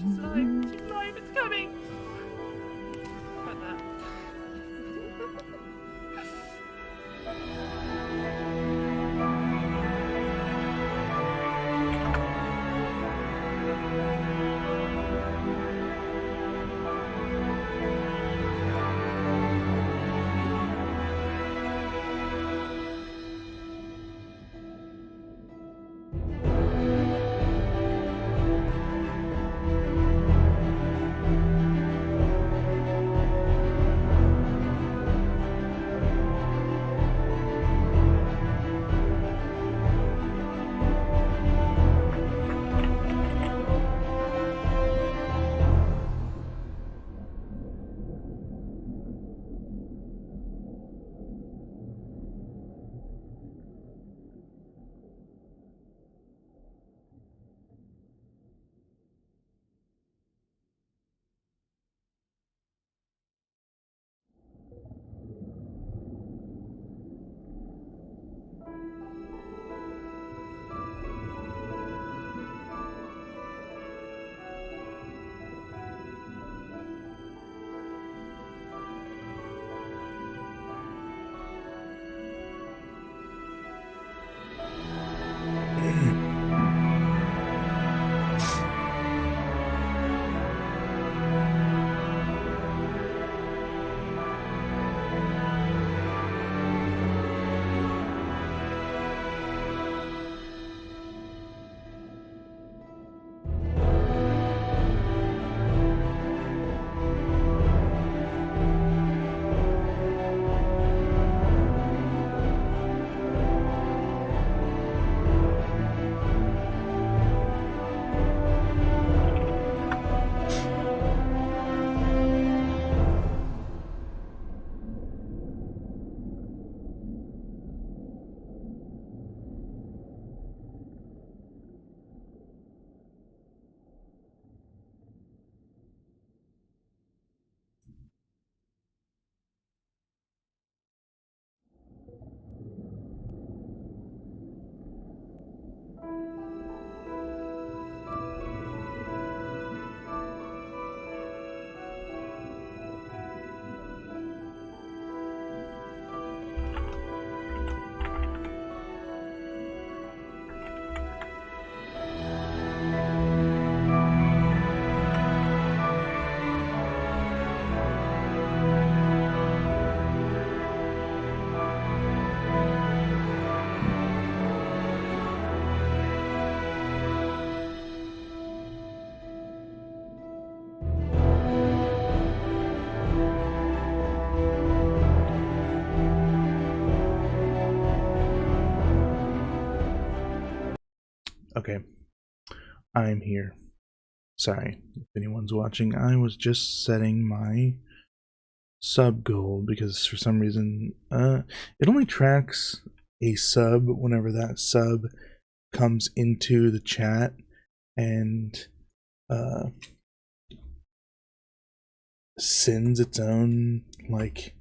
She's alive. She's alive. It's coming. Cut that. Okay, I'm here. Sorry if anyone's watching. I was just setting my sub goal because for some reason it only tracks a sub whenever that sub comes into the chat and sends its own like,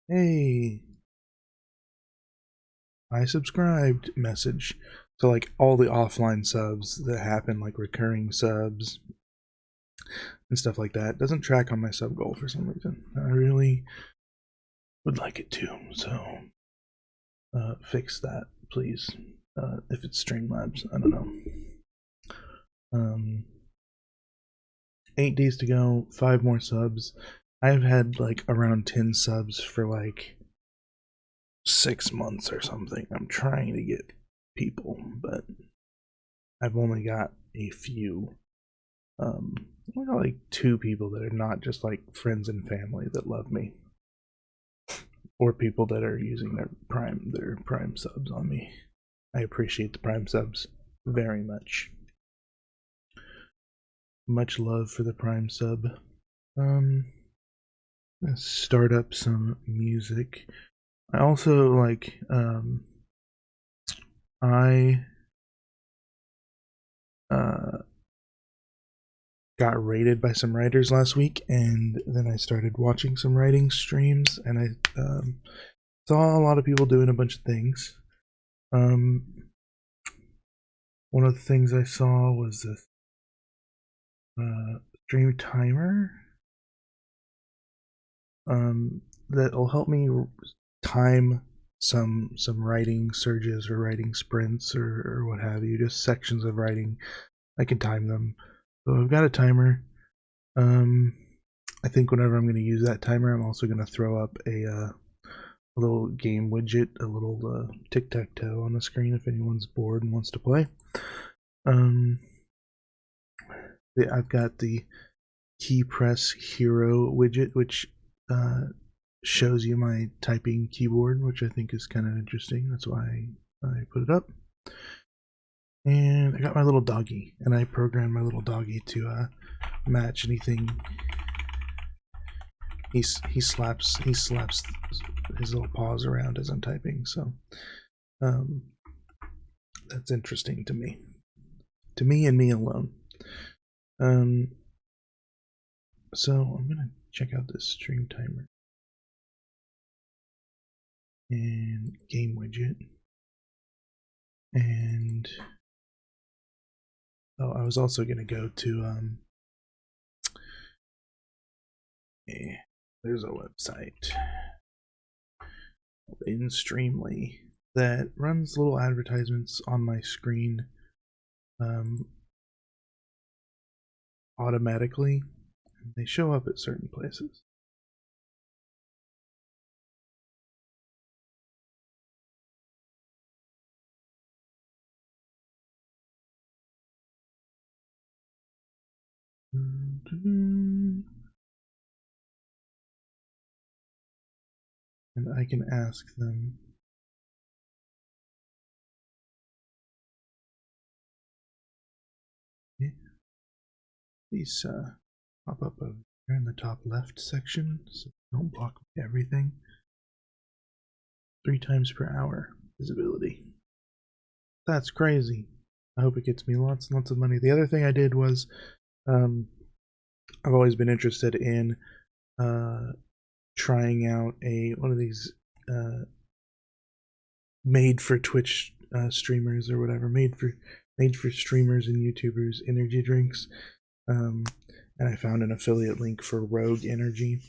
hey, I subscribed message. So like all the offline subs that happen, like recurring subs and stuff like that, doesn't track on my sub goal for some reason. I really would like it to, so fix that, please. If it's Streamlabs, I don't know. 8 days to go, 5 more subs. I've had like around 10 subs for like 6 months or something. I'm trying to get people, but I've only got a few. I got like 2 people that are not just like friends and family that love me, or people that are using their prime subs on me. I appreciate the prime subs very much. Much love for the prime sub. Let's start up some music. I also like I got rated by some writers last week, and then I started watching some writing streams, and I saw a lot of people doing a bunch of things. one of the things I saw was this stream timer that'll help me time some writing surges or writing sprints or what have you, just sections of writing. I can time them. So I've got a timer. I think whenever I'm going to use that timer, I'm also going to throw up a little game widget, a little tic-tac-toe on the screen if anyone's bored and wants to play. I've got the key press hero widget, which shows you my typing keyboard, which I think is kind of interesting. That's why I put it up. And I got my little doggy, and I programmed my little doggy to match anything. He slaps his little paws around as I'm typing, so that's interesting to me and me alone. So I'm gonna check out this stream timer and game widget, and I was also gonna go to there's a website in Streamly that runs little advertisements on my screen automatically. They show up at certain places. And I can ask them. Yeah. Please pop up over here in the top left section, so don't block everything. 3 times per hour visibility. That's crazy. I hope it gets me lots and lots of money. The other thing I did was I've always been interested in trying out one of these made for Twitch streamers or whatever, made for streamers and YouTubers energy drinks. And I found an affiliate link for Rogue Energy,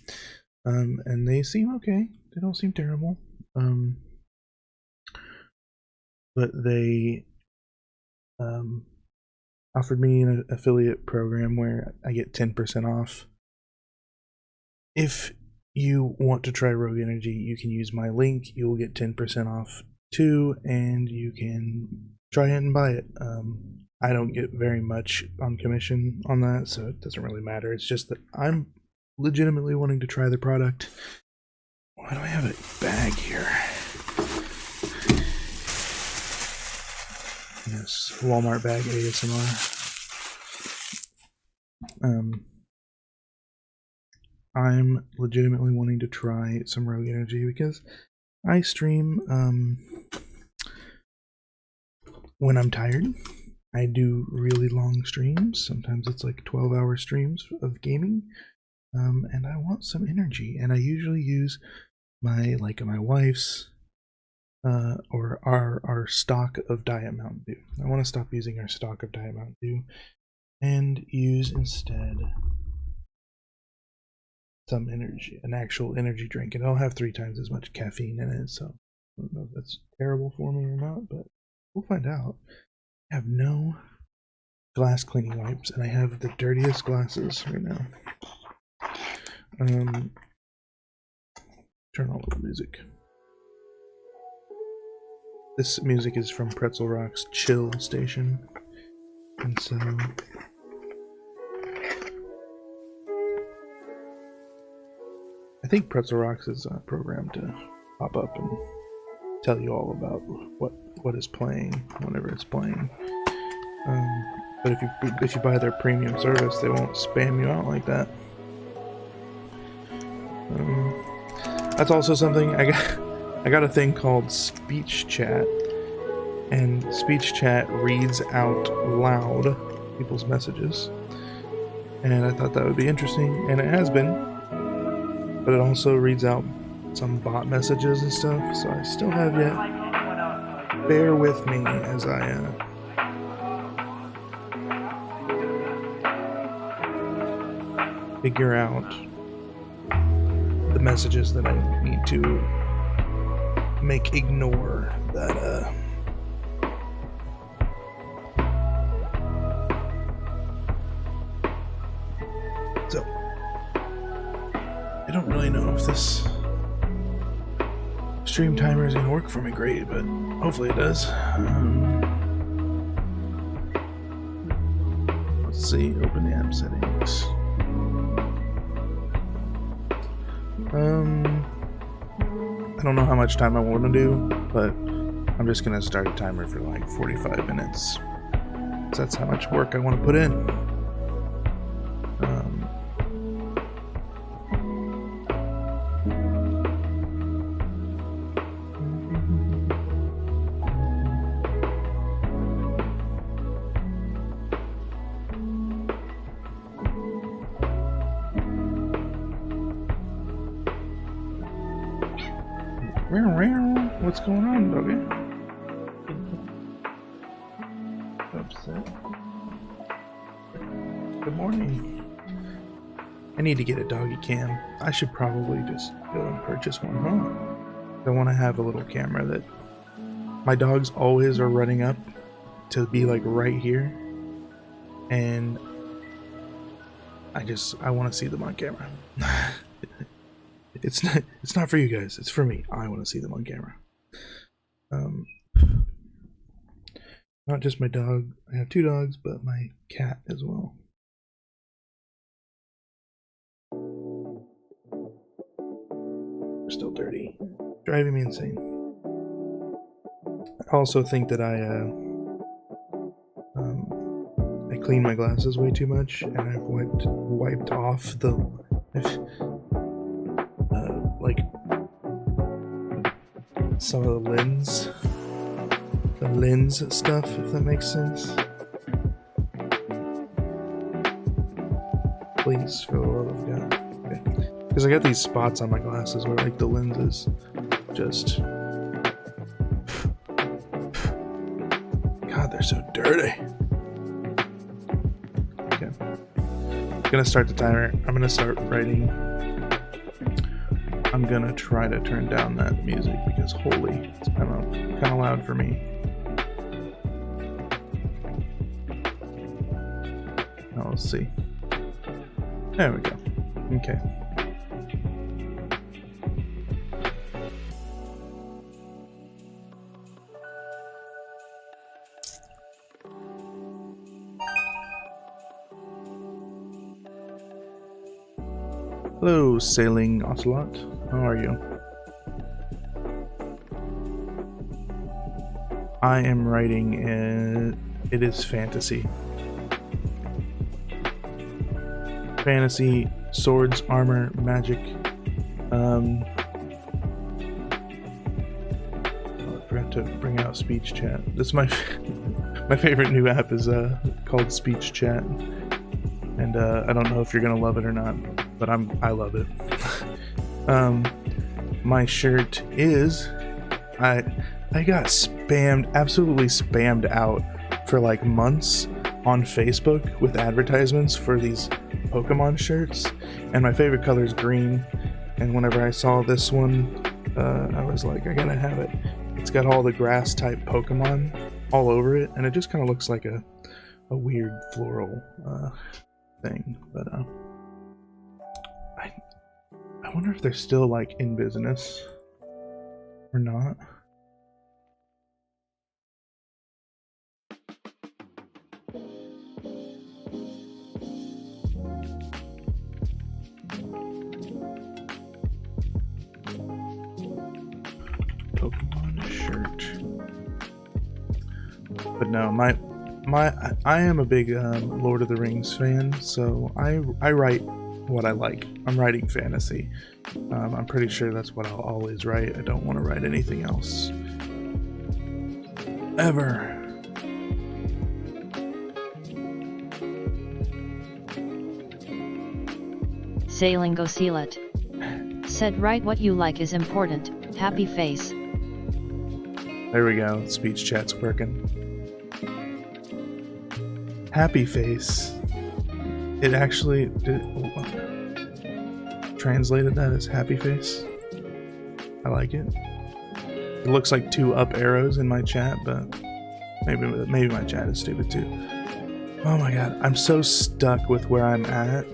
and they seem okay. They don't seem terrible, but they offered me an affiliate program where I get 10% off. If you want to try Rogue Energy, you can use my link. You will get 10% off too, and you can try it and buy it. I don't get very much on commission on that, so it doesn't really matter. It's just that I'm legitimately wanting to try the product. Why do I have a bag here? Yes, Walmart bag ASMR. I'm legitimately wanting to try some Rogue Energy because I stream when I'm tired. I do really long streams. Sometimes it's like 12-hour streams of gaming, and I want some energy. And I usually use my wife's or our stock of Diet Mountain Dew. I want to stop using our stock of Diet Mountain Dew and use instead some energy, an actual energy drink. And it'll have 3 times as much caffeine in it, so I don't know if that's terrible for me or not, but we'll find out. I have no glass cleaning wipes, and I have the dirtiest glasses right now. Turn on the music. This music is from Pretzel Rock's Chill Station, and so I think Pretzel Rocks is programmed to pop up and tell you all about what is playing whenever it's playing. But if you buy their premium service, they won't spam you out like that. That's also something I got a thing called speech chat, and speech chat reads out loud people's messages, and I thought that would be interesting, and it has been, but it also reads out some bot messages and stuff, so I still have yet. Bear with me as I figure out the messages that I need to make ignore that so I don't really know if this stream timer is gonna work for me great, but hopefully it does. Let's see, open the app settings. I don't know how much time I want to do, but I'm just gonna start a timer for like 45 minutes. So that's how much work I want to put in. What's going on, doggy? Upset. Good morning. I need to get a doggy cam. I should probably just go and purchase one, huh? I want to have a little camera that my dogs always are running up to be like right here, and I want to see them on camera. It's not for you guys. It's for me. I want to see them on camera. Not just my dog. I have 2 dogs, but my cat as well. They're still dirty, driving me insane. I also think that I clean my glasses way too much, and I've wiped off the like some of the lens stuff, if that makes sense. Please, for the love of God. Okay. Because I got these spots on my glasses where like the lenses just God, they're so dirty. Okay. I'm gonna start the timer. I'm gonna start writing. I'm gonna try to turn down that music because holy, it's kind of loud for me. Now let's see. There we go. Okay. Hello, Sailing Ocelot. How are you? I am writing it is fantasy. Fantasy, swords, armor, magic. I forgot to bring out speech chat. This is my favorite new app is called Speech Chat, and I don't know if you're gonna love it or not, but I love it. My shirt is I got spammed, absolutely spammed out for like months on Facebook with advertisements for these Pokemon shirts, and my favorite color is green, and whenever I saw this one I was like, I gotta have it. It's got all the grass type Pokemon all over it, and it just kind of looks like a weird floral thing, but I wonder if they're still like in business or not. Pokemon shirt. But no, I am a big Lord of the Rings fan, so I write what I like. I'm writing fantasy. I'm pretty sure that's what I'll always write. I don't want to write anything else. Ever. Sailing Ocelot said, write what you like is important. Happy face. There we go. Speech chat's working. Happy face. It actually did. translated that as happy face. I like it. It looks like 2 up arrows in my chat, but maybe my chat is stupid too. Oh my god, I'm so stuck with where I'm at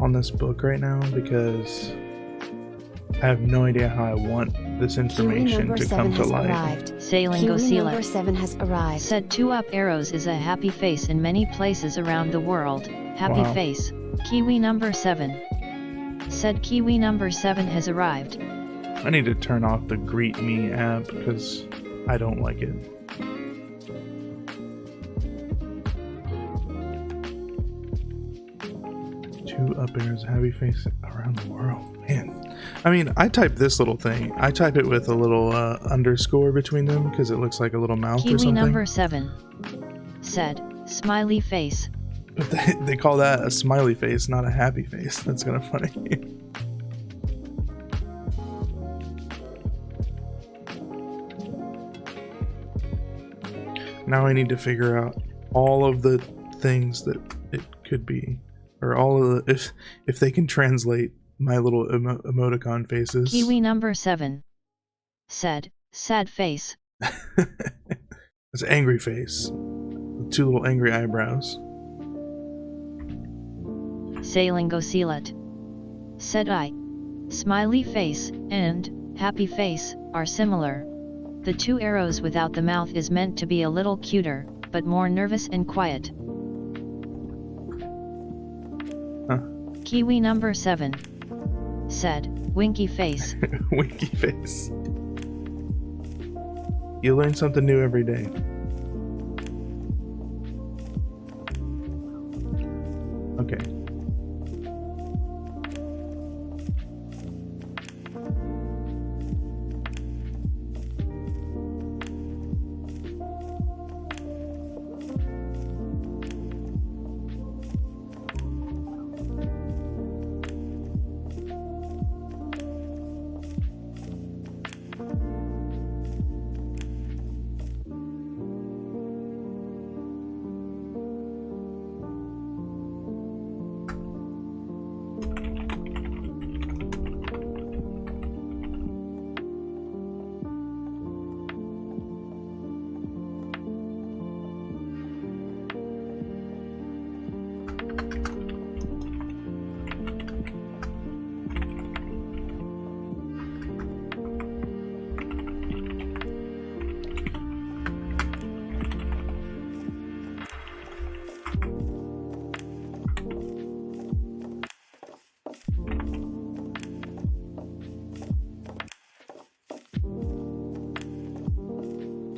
on this book right now because I have no idea how I want this information to come to light. Sailing Kiwi Gosila number 7 has arrived. said 2 up arrows is a happy face in many places around the world. Happy Wow. face. Kiwi number 7 said Kiwi number 7 has arrived. I need to turn off the Greet Me app because I don't like it. Two up arrows, happy face around the world. Man. I mean, I type this little thing. I type it with a little underscore between them because it looks like a little mouth or Kiwi something. number 7 said smiley face. But they call that a smiley face, not a happy face. That's kind of funny. Now I need to figure out all of the things that it could be, or all of the if they can translate my little emoticon faces. Kiwi number 7 said sad face. It's angry face, with 2 little angry eyebrows. Sailing Gosilat said smiley face and happy face are similar. The 2 arrows without the mouth is meant to be a little cuter, but more nervous and quiet. Huh. Kiwi number 7 said winky face. Winky face. You learn something new every day. Okay.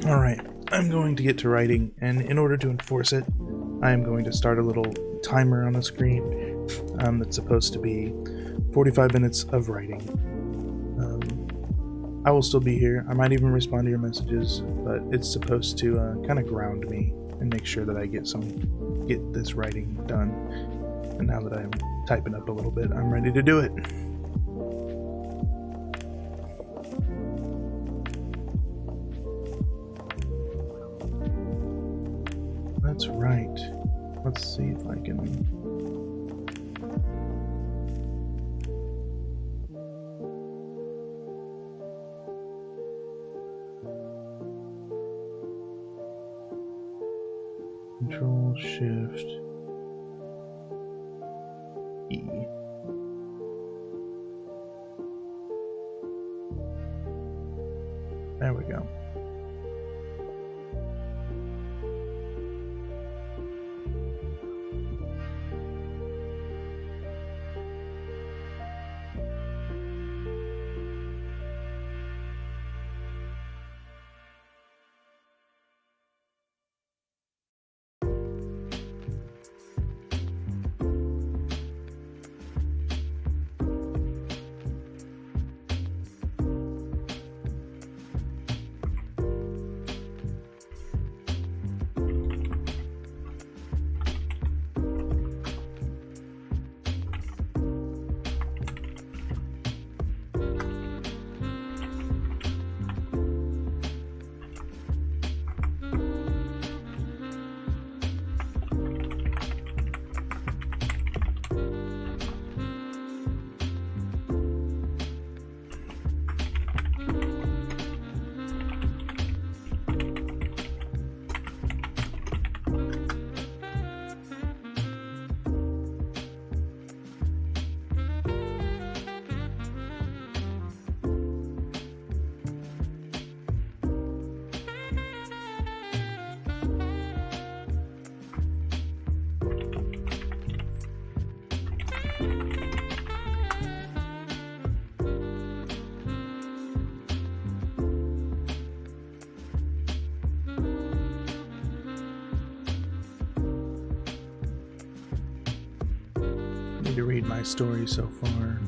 Alright, I'm going to get to writing, and in order to enforce it, I am going to start a little timer on the screen that's supposed to be 45 minutes of writing. I will still be here. I might even respond to your messages, but it's supposed to kind of ground me and make sure that I get this writing done. And now that I'm typing up a little bit, I'm ready to do it. That's right. Let's see if I can... Control Shift E. There we go. need to read my story so far.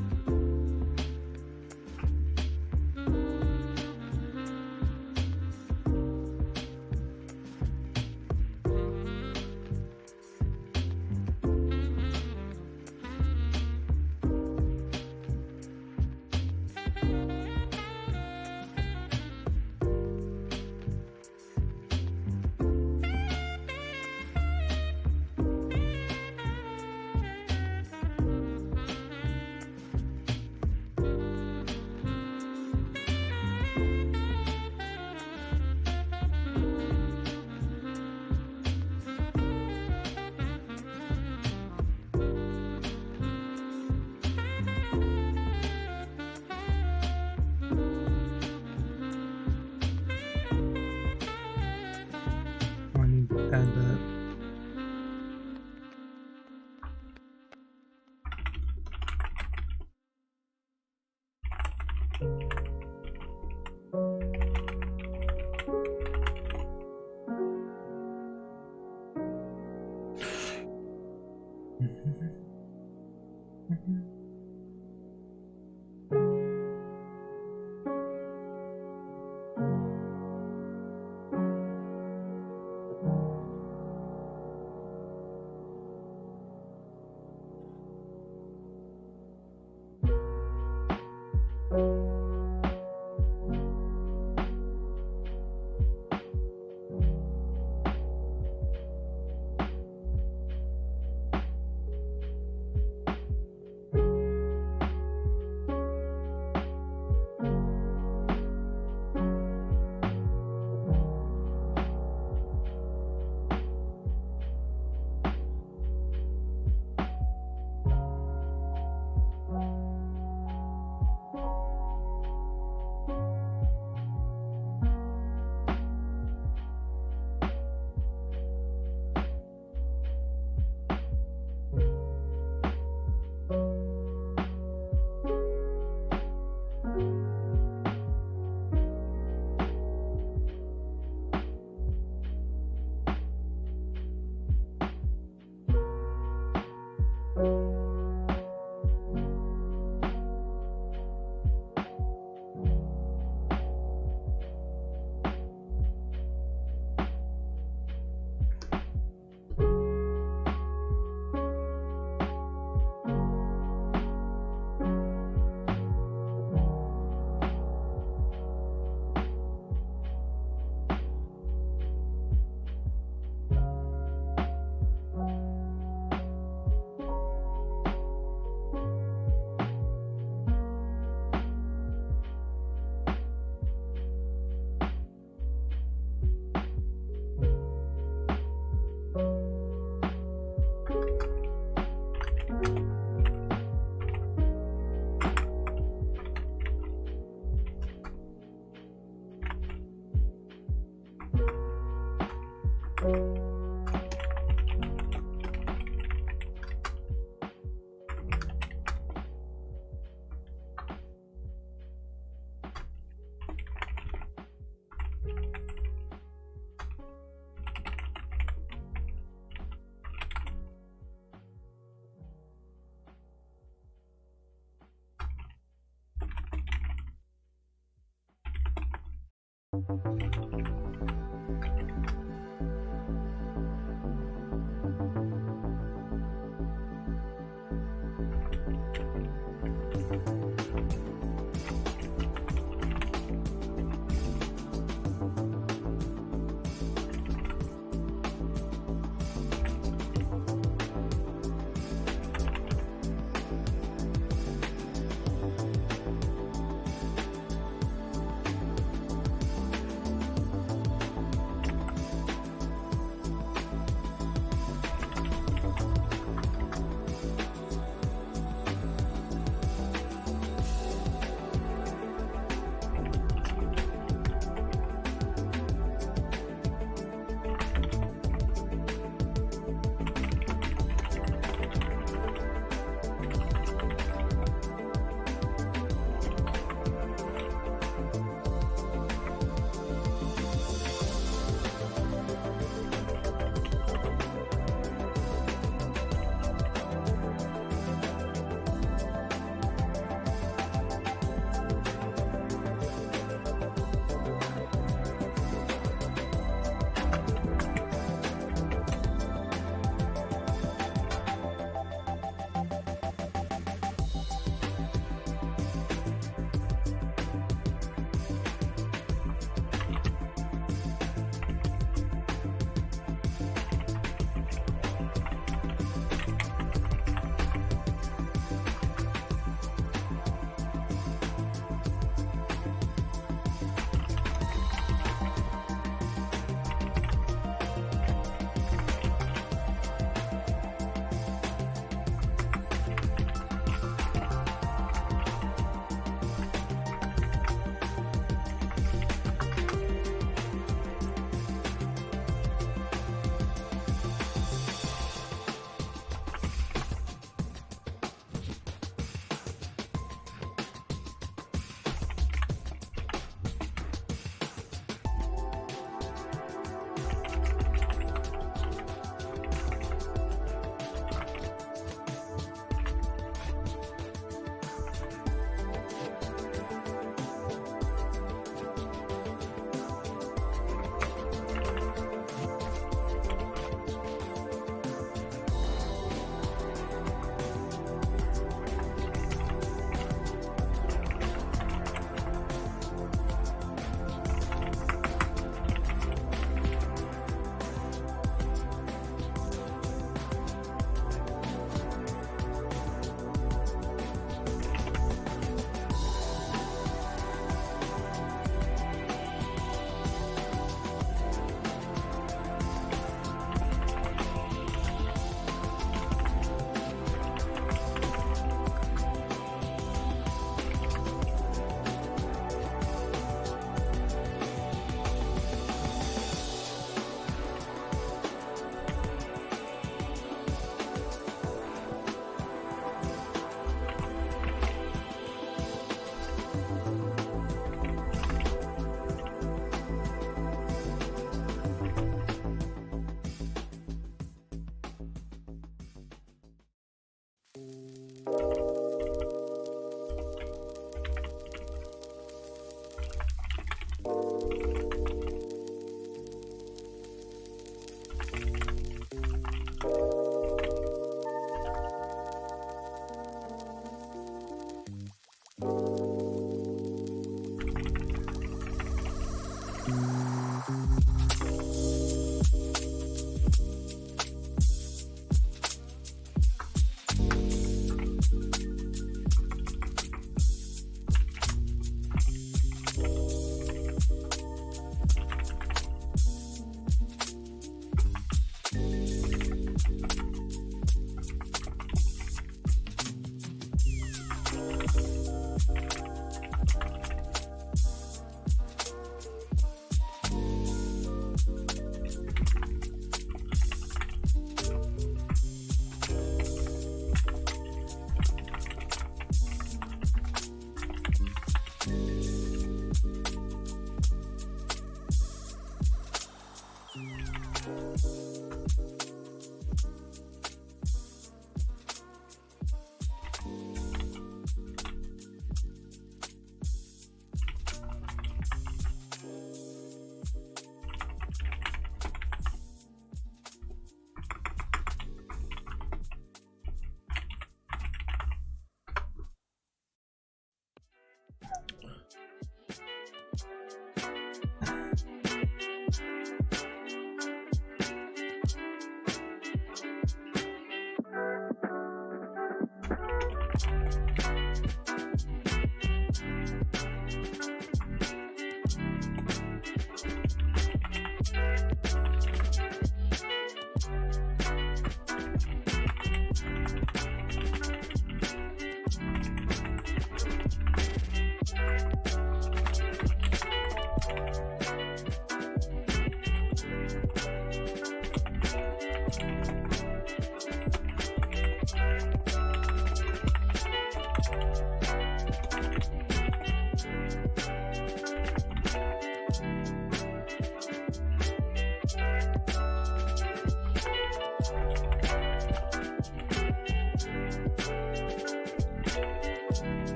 I need to add that.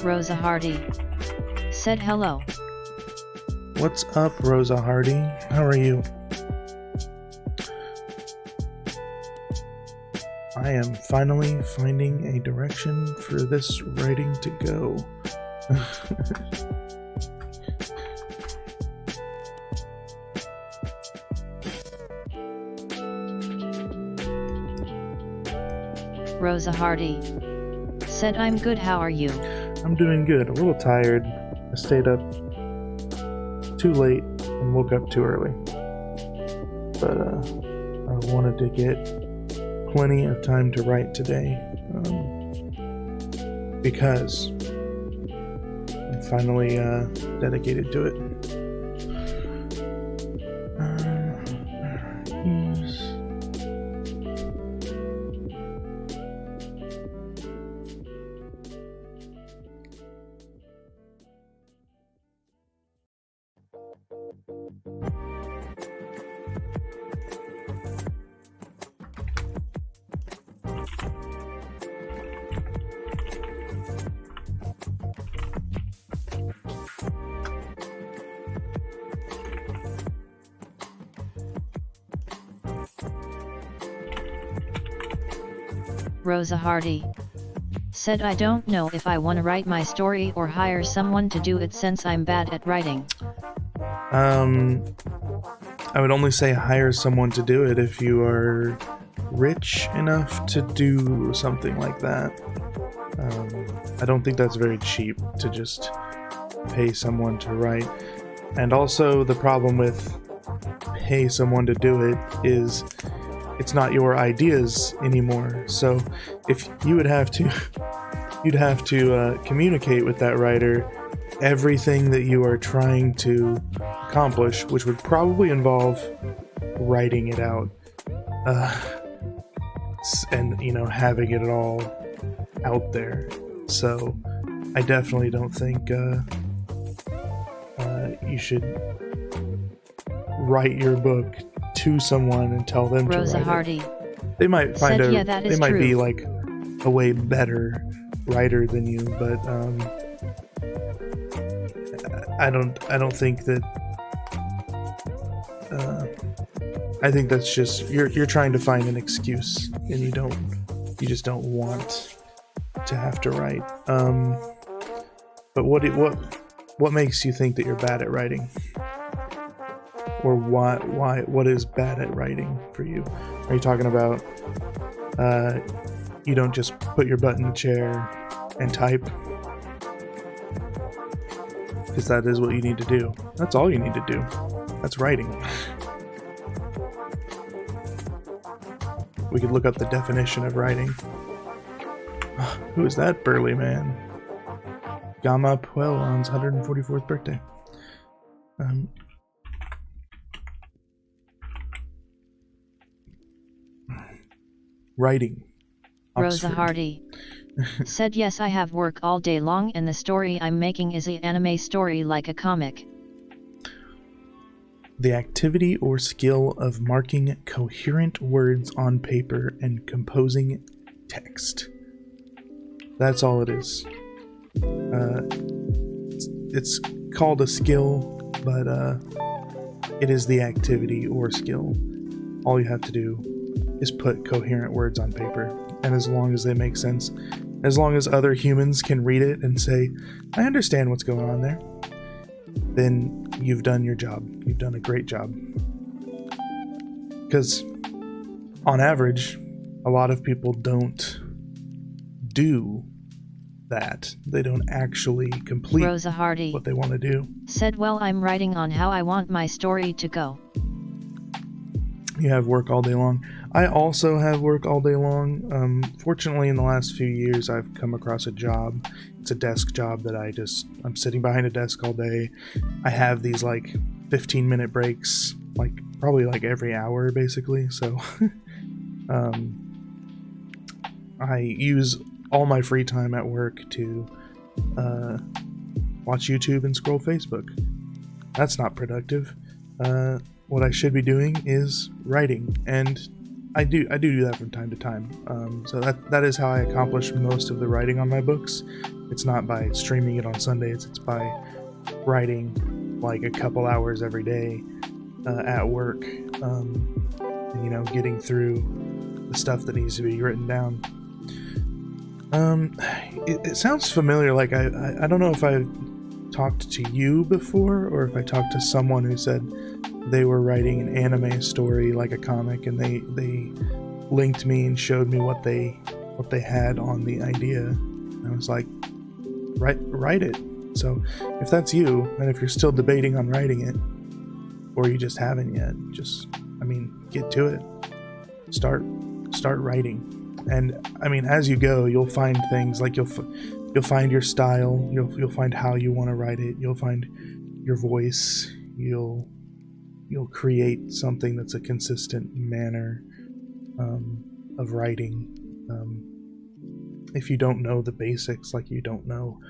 Rosa Hardy said hello. What's up, Rosa Hardy? How are you? I am finally finding a direction for this writing to go. Rosa Hardy said I'm good, how are you? I'm doing good, a little tired. I stayed up too late and woke up too early. But I wanted to get plenty of time to write today. Because I'm finally dedicated to it. Rosa Hardy said I don't know if I want to write my story or hire someone to do it since I'm bad at writing. I would only say hire someone to do it if you are rich enough to do something like that. I don't think that's very cheap to just pay someone to write. And also the problem with pay someone to do it is it's not your ideas anymore. So if you would have to, you'd have to communicate with that writer everything that you are trying to accomplish, which would probably involve writing it out, and having it all out there. So I definitely don't think you should write your book to someone and tell them Rosa to write Hardy it. They might find they might be like a way better writer than you, but I don't think that. I think that's just you're trying to find an excuse, and you just don't want to have to write. But what makes you think that you're bad at writing? Or what is bad at writing for you? Are you talking about you don't just put your butt in the chair and type? Because that is what you need to do. That's all you need to do. That's writing. We could look up the definition of writing. Who is that burly man? Gama Puelon's 144th birthday. Writing. Rosa Hardy said, yes, I have work all day long and the story I'm making is an anime story like a comic. The activity or skill of marking coherent words on paper and composing text. That's all it is. It's called a skill, but it is the activity or skill. All you have to do is put coherent words on paper, and as long as they make sense, as long as other humans can read it and say, I understand what's going on there, then you've done your job. You've done a great job. Because on average, a lot of people don't do that. They don't actually complete Rosa Hardy what they want to do. said, well, I'm writing on how I want my story to go. You have work all day long. I also have work all day long. Fortunately, in the last few years, I've come across a job. It's a desk job that I'm sitting behind a desk all day. I have these like 15-minute breaks, like probably like every hour, basically. So I use all my free time at work to watch YouTube and scroll Facebook. That's not productive. What I should be doing is writing, and I do that from time to time. So that is how I accomplish most of the writing on my books. It's not by streaming it on Sundays. It's by writing like a couple hours every day at work, and getting through the stuff that needs to be written down. It sounds familiar. Like I don't know if I've talked to you before, or if I talked to someone who said they were writing an anime story like a comic, and they linked me and showed me what they had on the idea. And I was like, write it. So if that's you, and if you're still debating on writing it, or you just haven't yet, get to it. Start writing. And as you go, you'll find things like you'll find your style. You'll find how you want to write it. You'll find your voice. You'll create something that's a consistent manner of writing. If you don't know the basics, like you don't know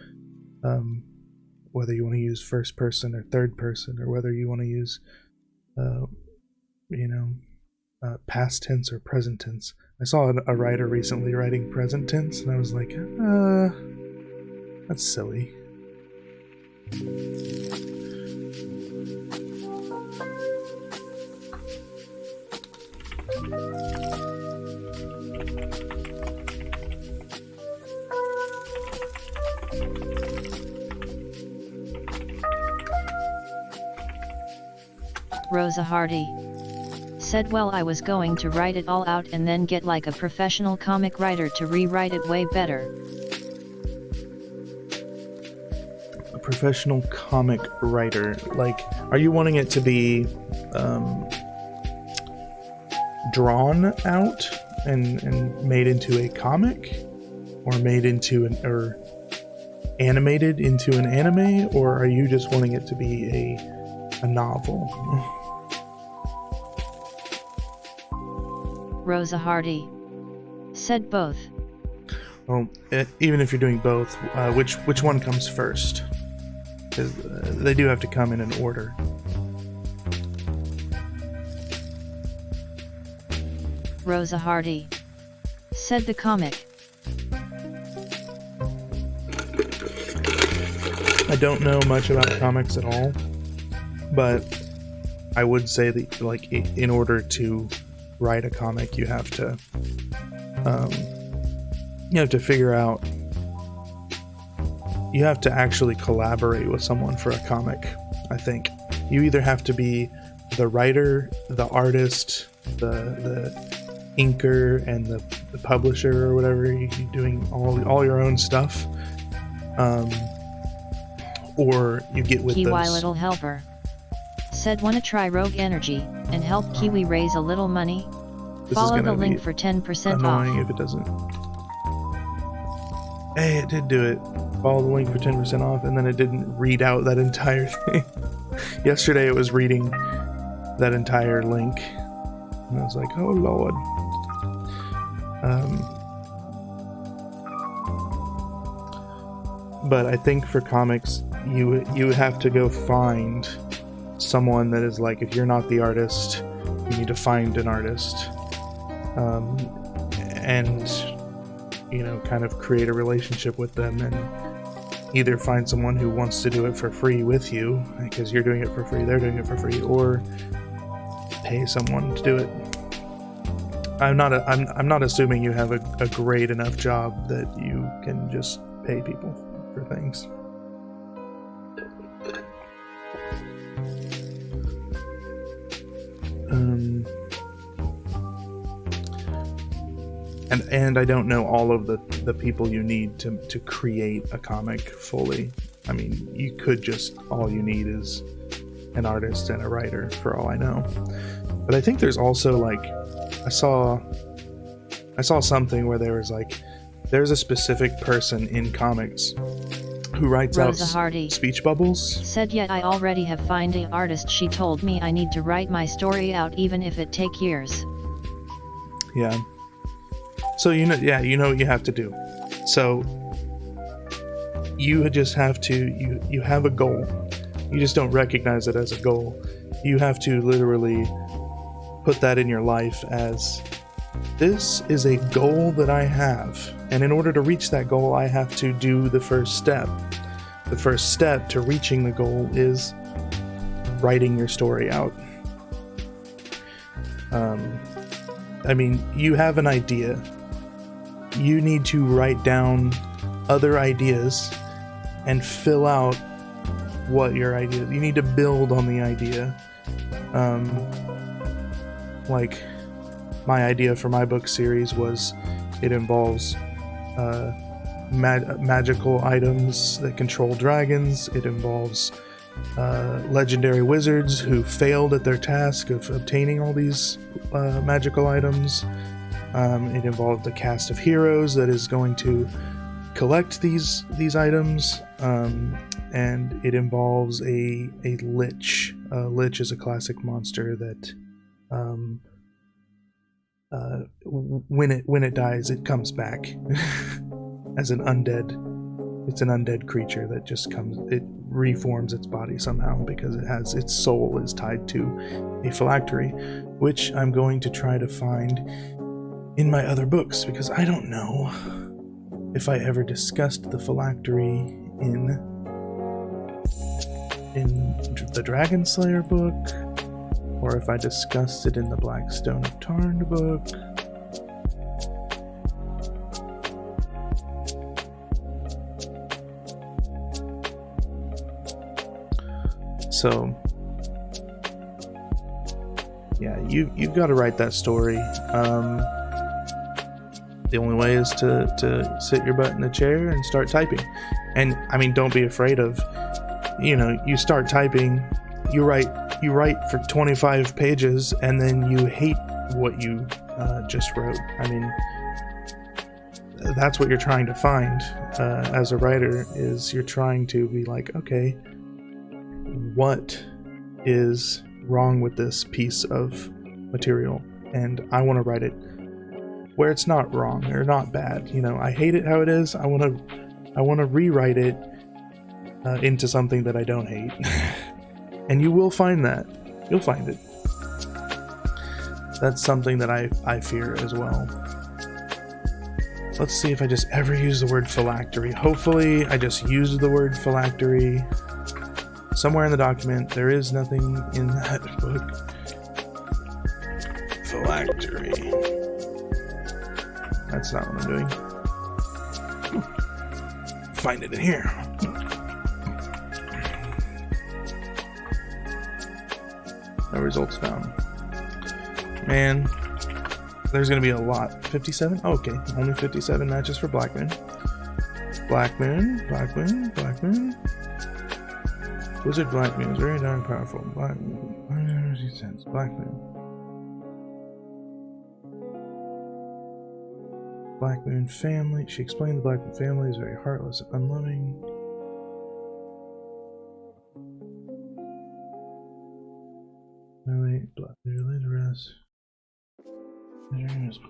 whether you want to use first person or third person, or whether you want to use past tense or present tense. I saw a writer recently writing present tense, and I was like, that's silly. Rosa Hardy said, well, I was going to write it all out and then get like a professional comic writer to rewrite it way better. A professional comic writer, like, are you wanting it to be drawn out and made into a comic, or made into or animated into an anime, or are you just wanting it to be a novel? Rosa Hardy said both. Well, even if you're doing both, which one comes first? Because they do have to come in an order. Rosa Hardy said the comic. I don't know much about comics at all, but I would say that, like, in order to write a comic, you have to figure out, you have to actually collaborate with someone for a comic. I think you either have to be the writer, the artist, the inker, and the publisher or whatever, you're doing all your own stuff, or you get with Kiwi those. Little Helper said, wanna try Rogue Energy and help Kiwi raise a little money? Follow the link for 10% annoying off. if it doesn't. Hey, it did do it. Follow the link for 10% off, and then it didn't read out that entire thing. Yesterday it was reading that entire link, and I was like, oh lord. But I think for comics, you have to go find someone that is like, if you're not the artist, you need to find an artist, and kind of create a relationship with them, and either find someone who wants to do it for free with you because you're doing it for free, they're doing it for free, or pay someone to do it. I'm not assuming you have a great enough job that you can just pay people for things. And I don't know all of the people you need to create a comic fully. I mean, you could just, all you need is an artist and a writer, for all I know. But I think there's also, like, I saw something where there was like, there's a specific person in comics who writes Rosa out Hardy speech bubbles. Said, yet I already have find an artist. She told me I need to write my story out even if it take years. Yeah. So you know what you have to do. So you just have to, you have a goal. You just don't recognize it as a goal. You have to literally put that in your life as, this is a goal that I have, and in order to reach that goal, I have to do the first step. The first step to reaching the goal is writing your story out. I mean, you have an idea. You need to write down other ideas and fill out what your idea is. You need to build on the idea. Like, my idea for my book series was, it involves magical items that control dragons. It involves legendary wizards who failed at their task of obtaining all these magical items. It involved a cast of heroes that is going to collect these items, and it involves a lich. A lich is a classic monster that when it dies, it comes back as an undead. It's an undead creature that just comes, it reforms its body somehow because it has, its soul is tied to a phylactery, which I'm going to try to find in my other books, because I don't know if I ever discussed the phylactery in the Dragon Slayer book, or if I discussed it in the Blackstone of Tarn book. So, yeah, you've got to write that story. The only way is to sit your butt in a chair and start typing. And I mean, don't be afraid of, you start typing, you write for 25 pages, and then you hate what you just wrote. I mean, that's what you're trying to find as a writer, is you're trying to be like, okay, what is wrong with this piece of material? And I want to write it where it's not wrong or not bad. I hate it how it is. I want to rewrite it into something that I don't hate. And you will find that. You'll find it. That's something that I fear as well. Let's see if I just ever use the word phylactery. Hopefully I just used the word phylactery. Somewhere in the document, there is nothing in that book. Phylactery. That's not what I'm doing. Find it in here. No results found. Man, there's gonna be a lot. 57? Oh, okay, only 57 matches for Black Moon. Black Moon, Black Moon, Black Moon. Wizard Black Moon is very darn powerful. Black Moon, Black Moon. Black Moon family. She explained the Black Moon family is very heartless and unloving. Black Moon laid to rest.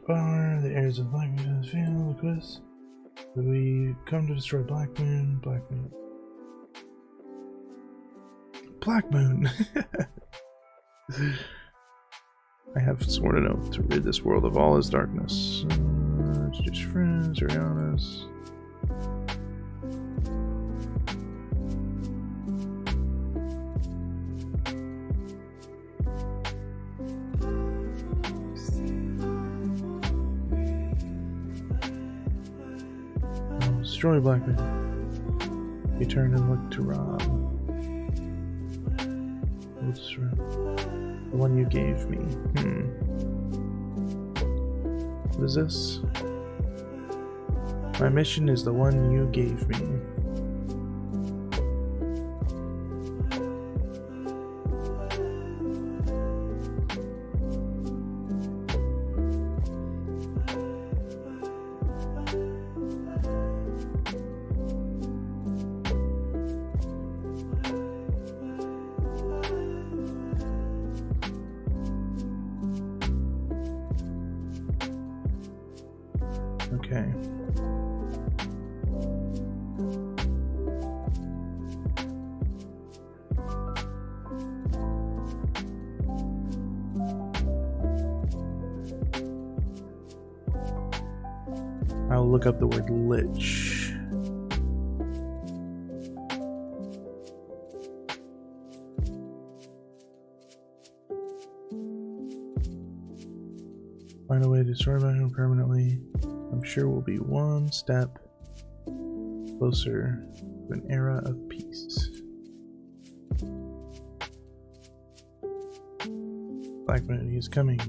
Power. The heirs of Black Moon has failed. Conquest. We come to destroy Black Moon. Black Moon. Black Moon. I have sworn an oath to rid this world of all its darkness. Just friends, very honest. Destroy Black Moon. He turned and looked to Rob. The one you gave me. What is this? My mission is the one you gave me. Okay. I'll look up the word lich. Find a way to destroy him permanently. I'm sure we'll be one step closer to an era of peace. Black Moon, he's coming.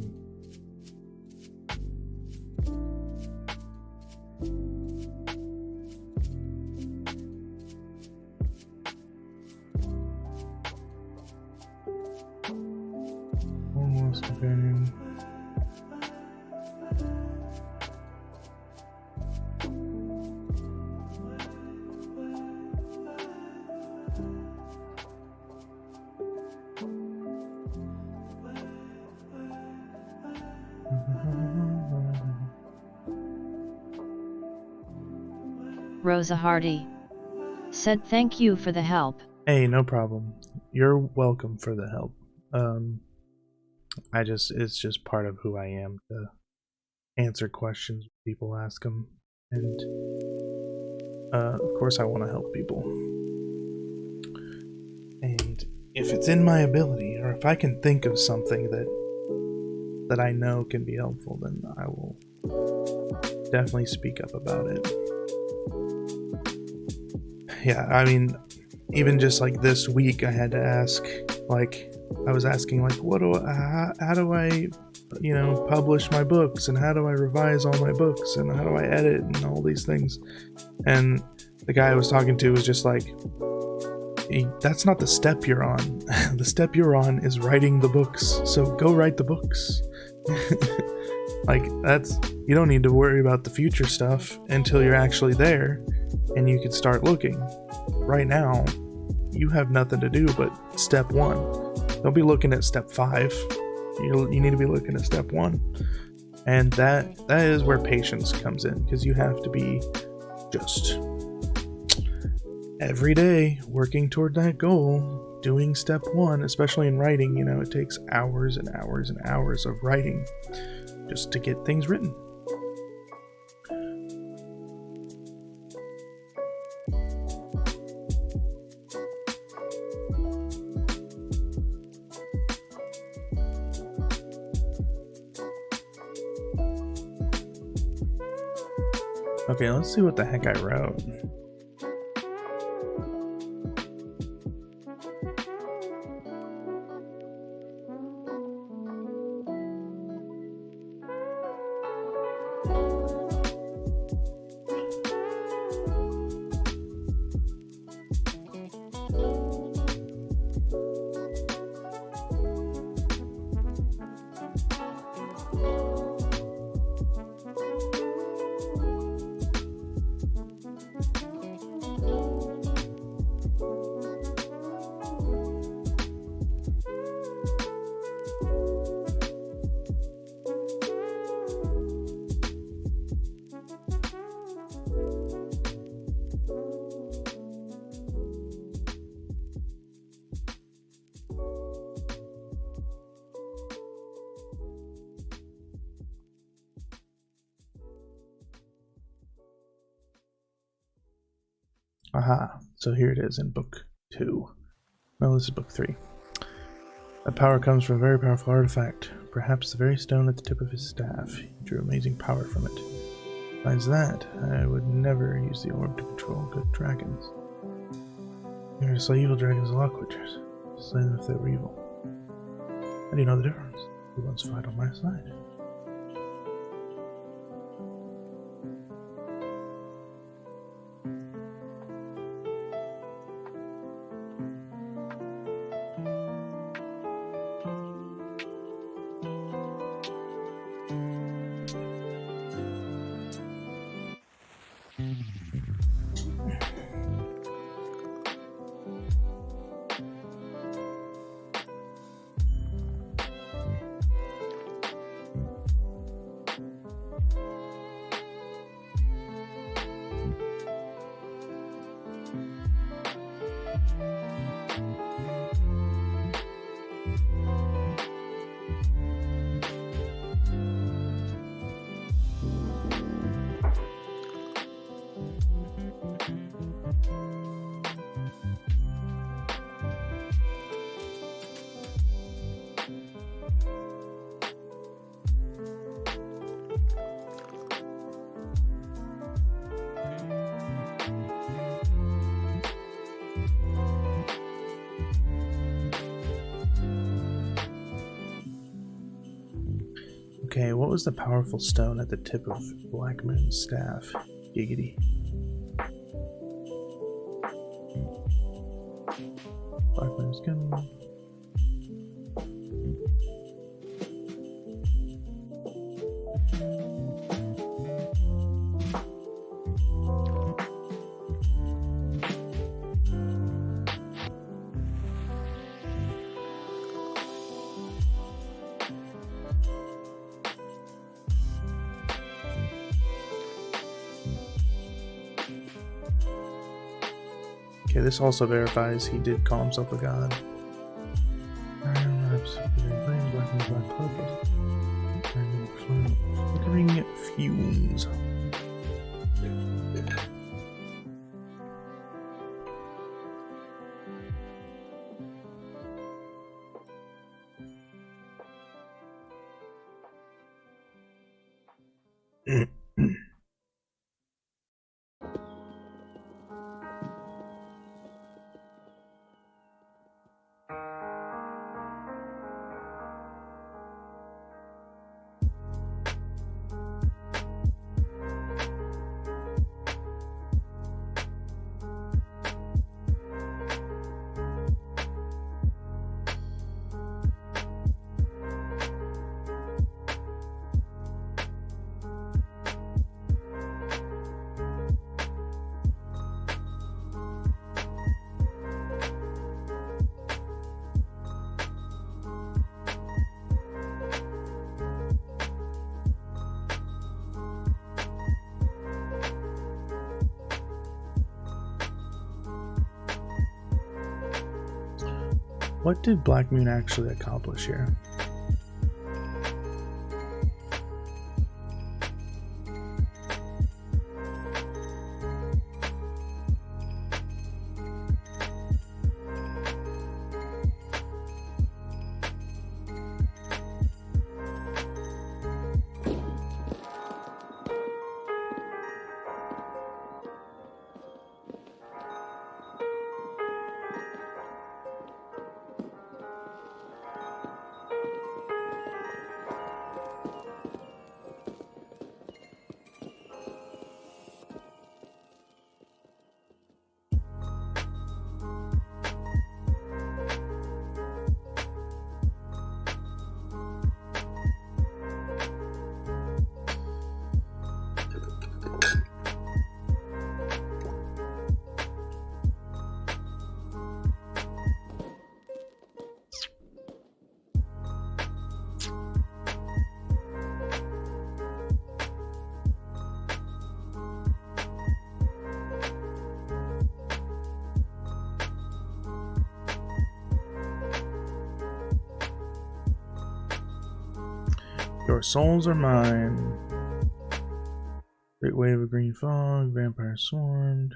Almost companion. Rosa Hardy said thank you for the help. Hey, no problem. You're welcome for the help. It's just part of who I am to answer questions when people ask them, and of course I want to help people. And if it's in my ability, or if I can think of something that I know can be helpful, then I will definitely speak up about it. Yeah, I mean, even just like this week, I had to ask, like, I was asking, like, how do I, publish my books, and how do I revise all my books, and how do I edit, and all these things. And the guy I was talking to was just like, hey, that's not the step you're on. The step you're on is writing the books, so go write the books. Like, you don't need to worry about the future stuff until you're actually there, and you can start looking. Right now, you have nothing to do but step 1. Don't be looking at step 5. You need to be looking at step 1. And that is where patience comes in, because you have to be just every day working toward that goal, doing step 1, especially in writing. It takes hours and hours and hours of writing just to get things written. Okay, let's see what the heck I wrote. Aha, so here it is in book 2. No, this is book 3. That power comes from a very powerful artifact, perhaps the very stone at the tip of his staff. He drew amazing power from it. Besides that, I would never use the orb to control good dragons. You're to slay evil dragons a lot quicker. Slay them if they were evil. How do you know the difference? Who wants to fight on my side? Okay, what was the powerful stone at the tip of Black Moon's staff? Giggity. Black Moon's coming. Okay, this also verifies he did call himself a god. Flickering fumes. What did Black Moon actually accomplish here? Your souls are mine. Great wave of green fog, vampire swarmed.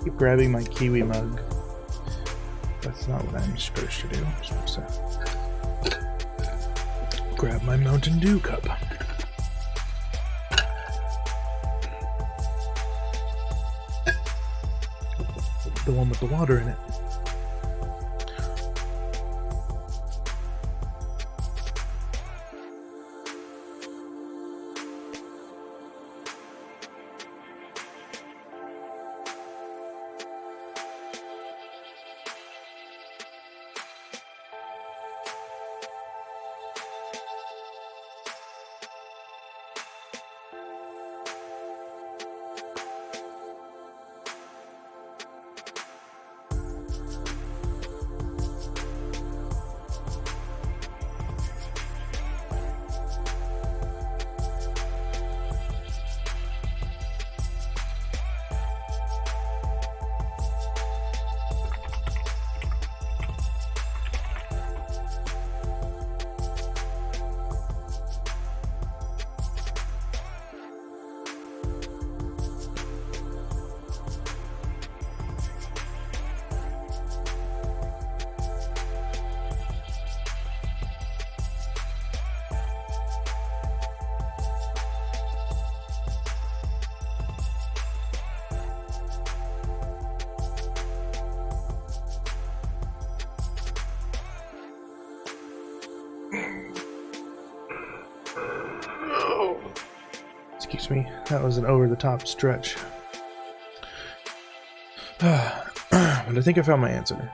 Keep grabbing my kiwi mug. That's not what I'm supposed to do. I'm supposed to grab my Mountain Dew cup. The one with the water in it. Excuse me, that was an over-the-top stretch. But I think I found my answer.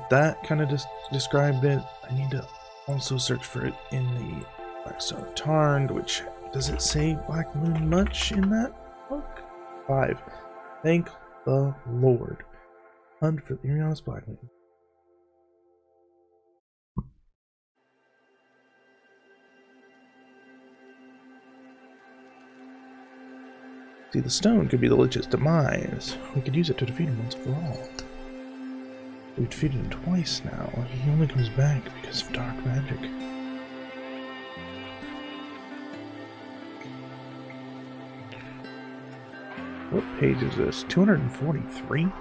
That kind of described it. I need to also search for it in the Blackstone Tarn, which, does it say Black Moon much in that book? 5. Thank the Lord. Hunt for Iriana's Black Moon. See, the stone could be the Lich's demise. We could use it to defeat him once for all. We've defeated him twice now. He only comes back because of dark magic. What page is this? 243?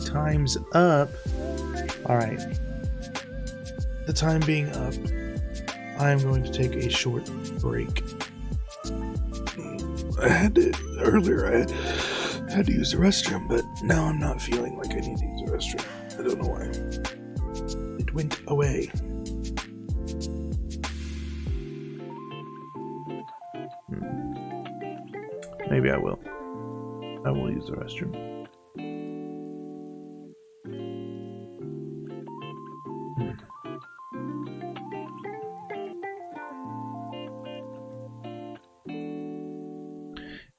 Time's up. Alright. The time being up, I'm going to take a short break. Earlier I had to use the restroom, but now I'm not feeling like I need to use the restroom. I don't know why. It went away. Maybe I will. I will use the restroom.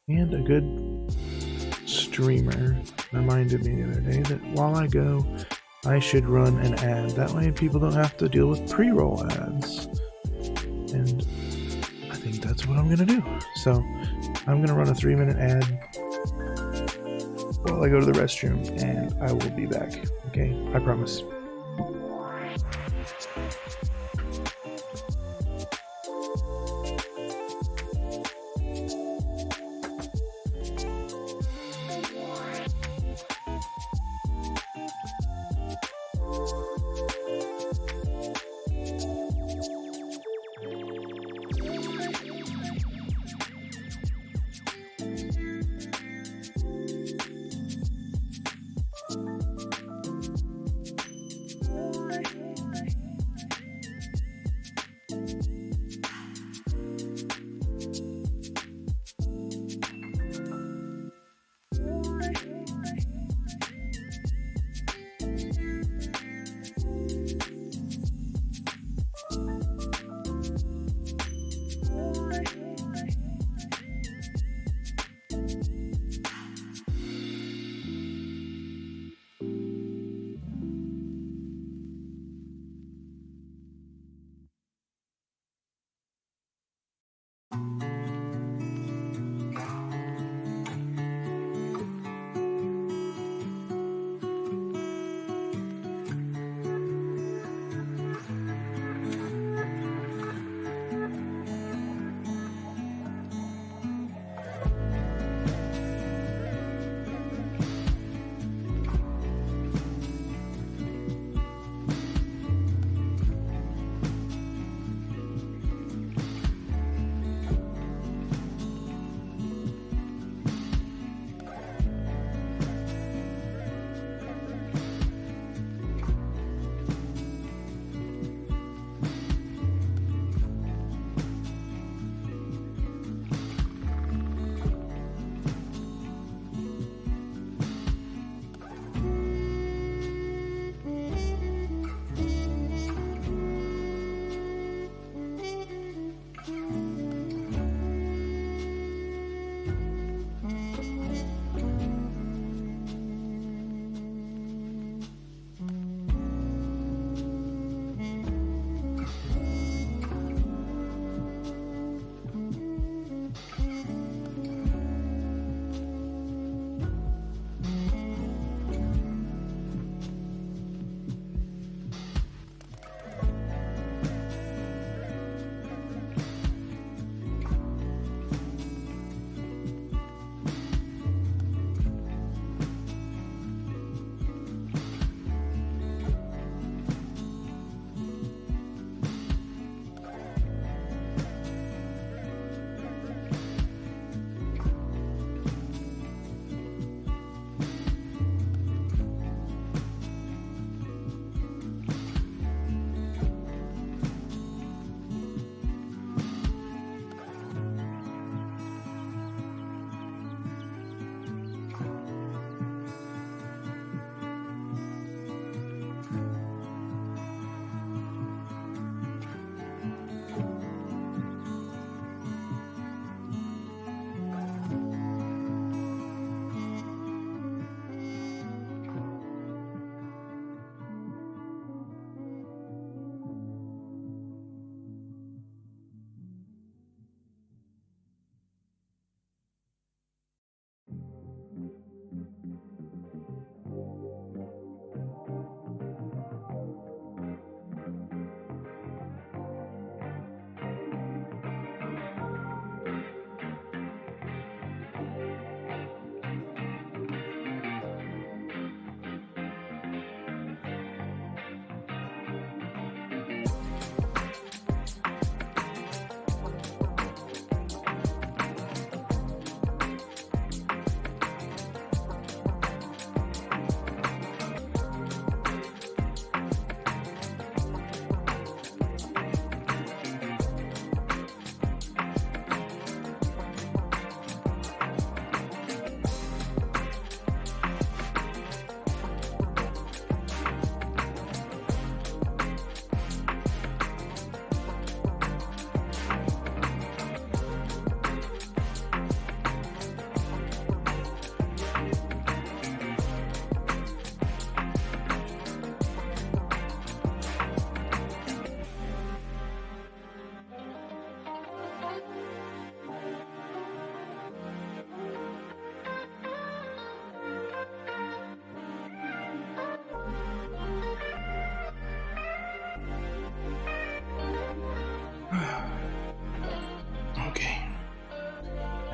And a good streamer reminded me the other day that while I go, I should run an ad. That way people don't have to deal with pre-roll ads. And I think that's what I'm going to do. So I'm going to run a 3-minute ad while I go to the restroom, and I will be back. Okay? I promise.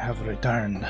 have returned.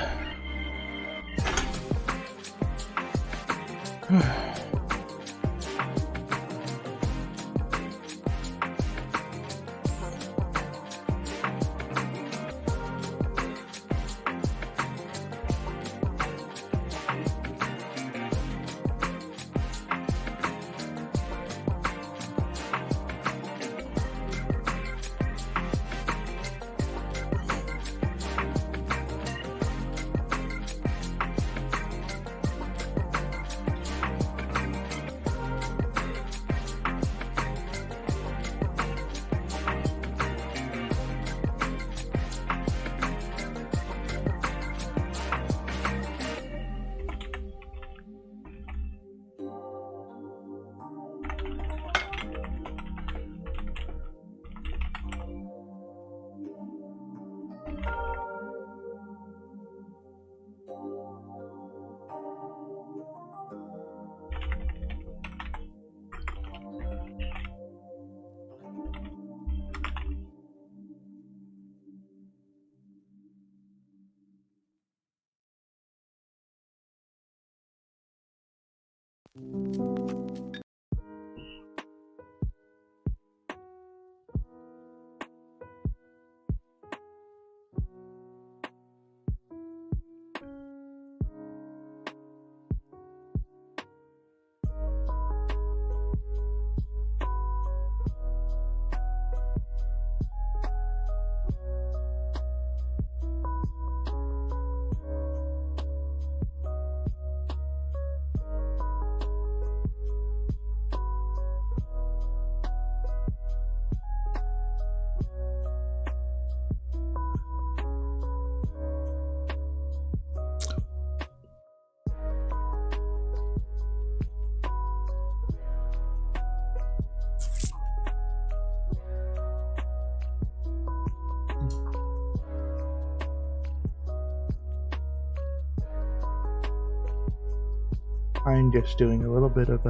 I'm just doing a little bit of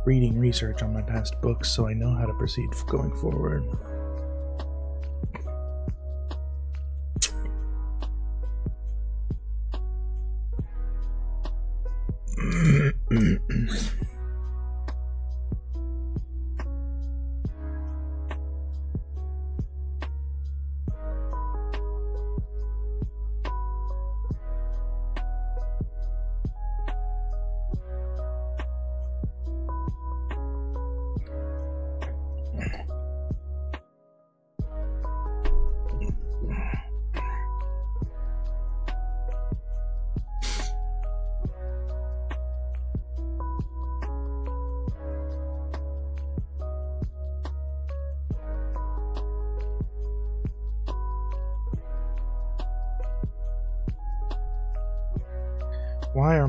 reading research on my past books so I know how to proceed going forward. Why are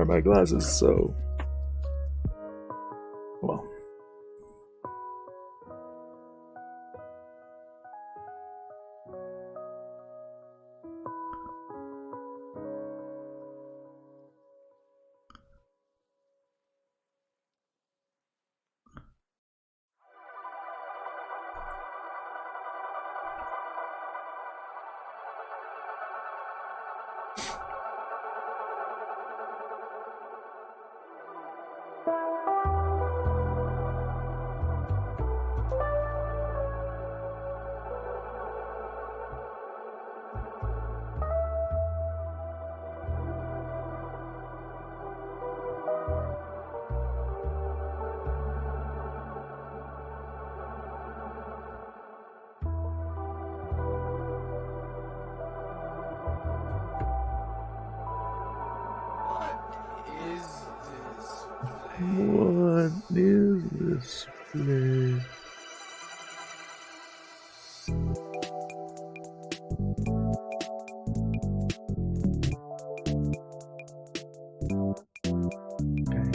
my glasses so... Well... What is this place? Okay.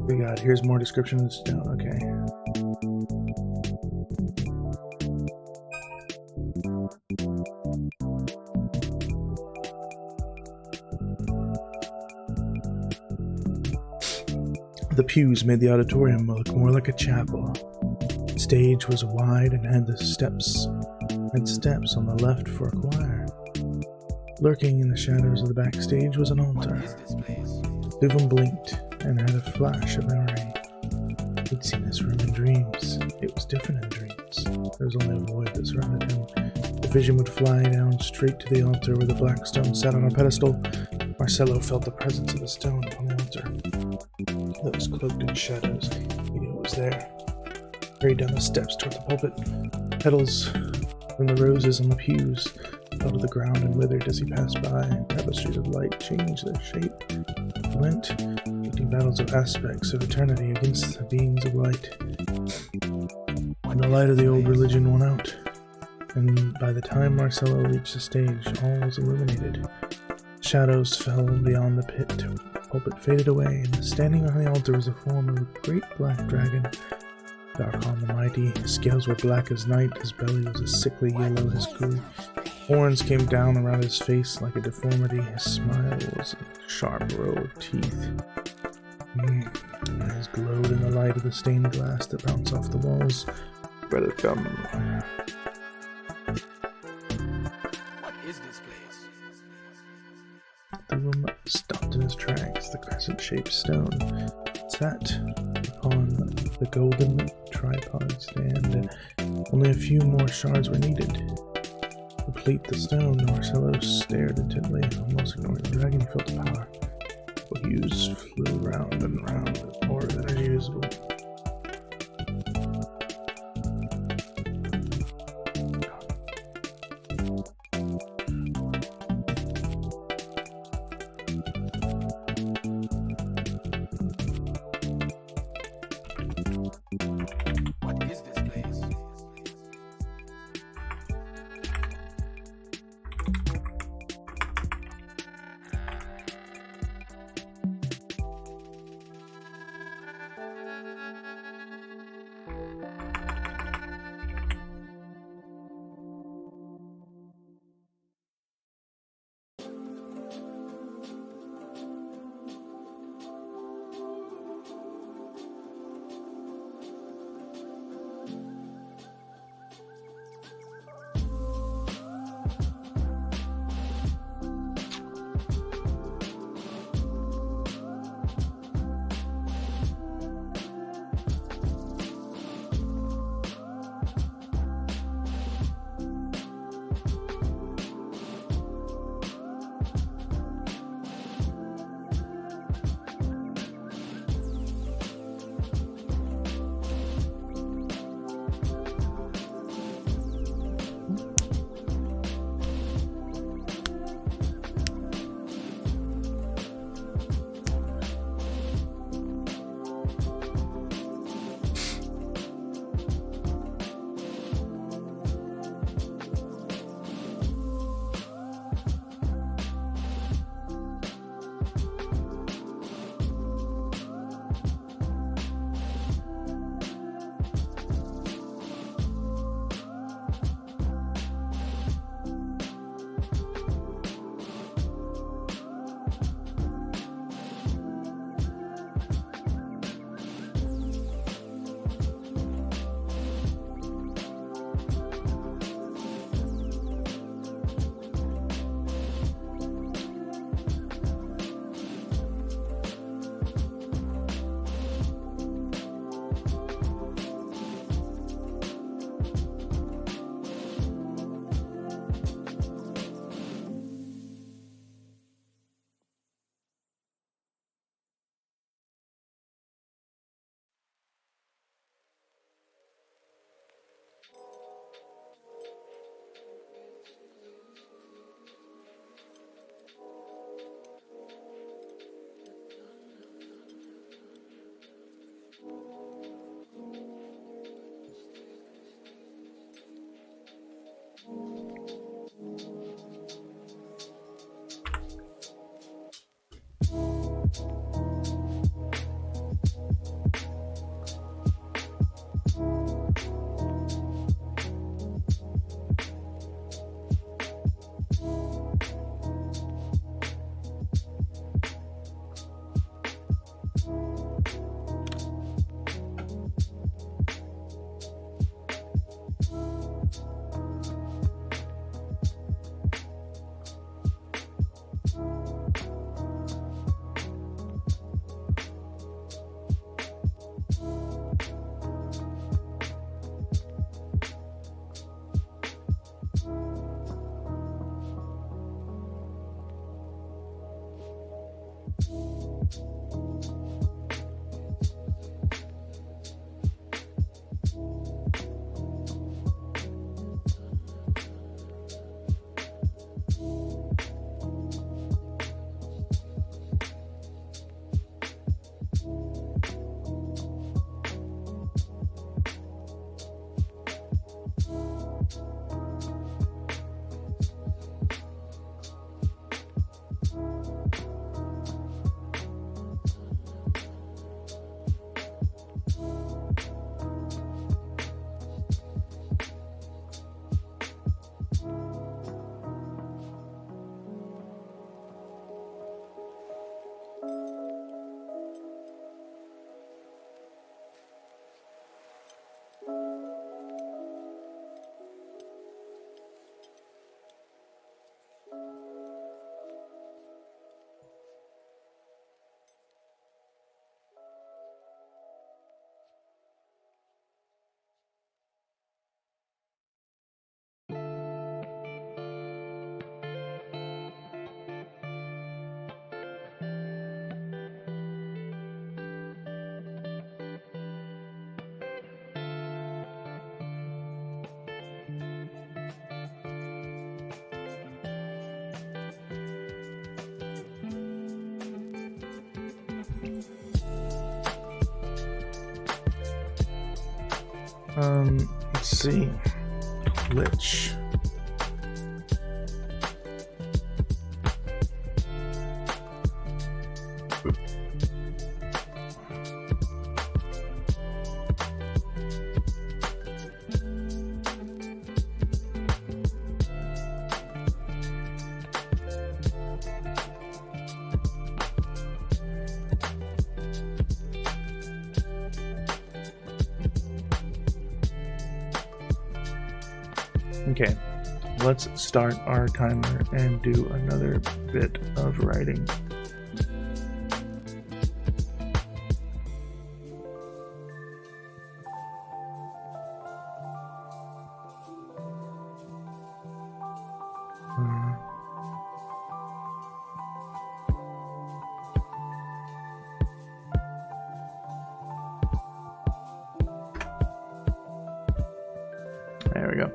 We got, here's more description of the stone. Okay. The pews made the auditorium look more like a chapel. Its stage was wide and had steps on the left for a choir. Lurking in the shadows of the backstage was an altar. Duvan blinked and had a flash of memory. He'd seen this room in dreams. It was different in dreams. There was only a void that surrounded him. The vision would fly down straight to the altar where the black stone sat on a pedestal. Marcello felt the presence of the stone upon the altar. Though it was cloaked in shadows, he knew it was there. Hurried down the steps toward the pulpit. Petals from the roses on the pews fell to the ground and withered as he passed by. Tapestries of light changed their shape. He went, fighting battles of aspects of eternity against the beings of light. And the light of the old religion won out. And by the time Marcello reached the stage, all was illuminated. Shadows fell beyond the pit. The pulpit faded away, and standing on the altar was the form of a great black dragon. Darkon the mighty, his scales were black as night, his belly was a sickly yellow, his horns came down around his face like a deformity, his smile was a sharp row of teeth. Eyes glowed in the light of the stained glass that bounced off the walls. Welcome. What is this place? The room stopped in his tracks. The crescent-shaped stone sat upon the golden tripod stand. Only a few more shards were needed. To complete the stone, Marcello stared intently, almost ignoring the dragon. He felt the power. The hues flew round and round with more energy visible. What is this place? Let's see. Lich. Okay, let's start our timer and do another bit of writing. There we go.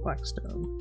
Blackstone.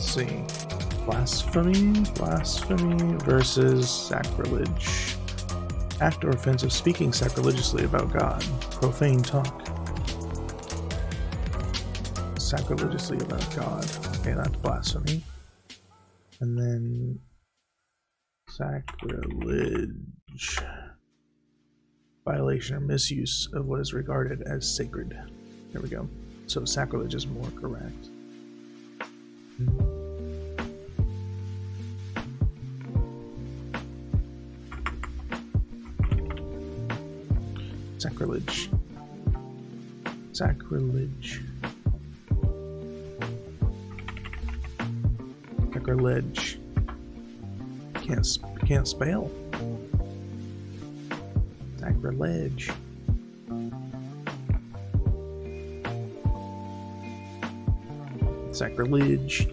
Let's see. Blasphemy versus sacrilege. Act or offense of speaking sacrilegiously about God. Profane talk. Sacrilegiously about God. Okay, that's blasphemy. And then sacrilege. Violation or misuse of what is regarded as sacred. There we go. So sacrilege is more correct. Sacrilege. Sacrilege. Sacrilege. Can't spell. Sacrilege. Sacrilege.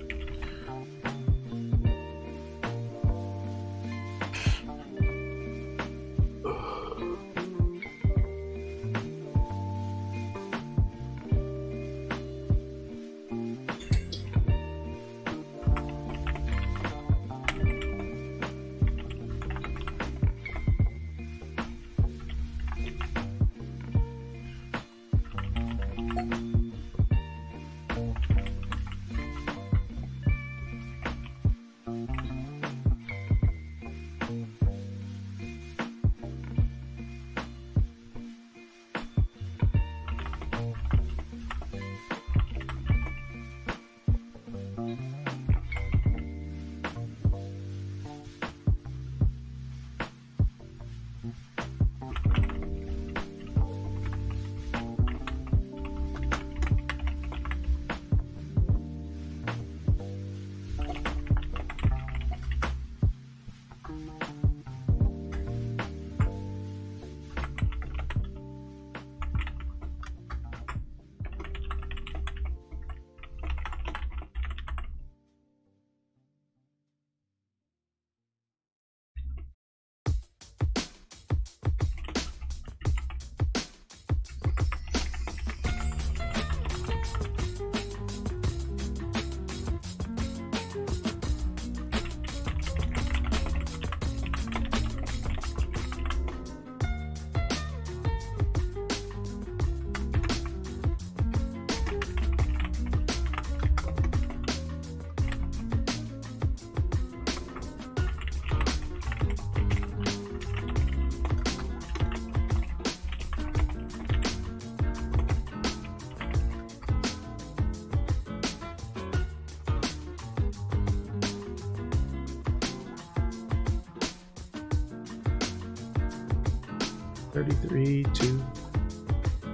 .33 to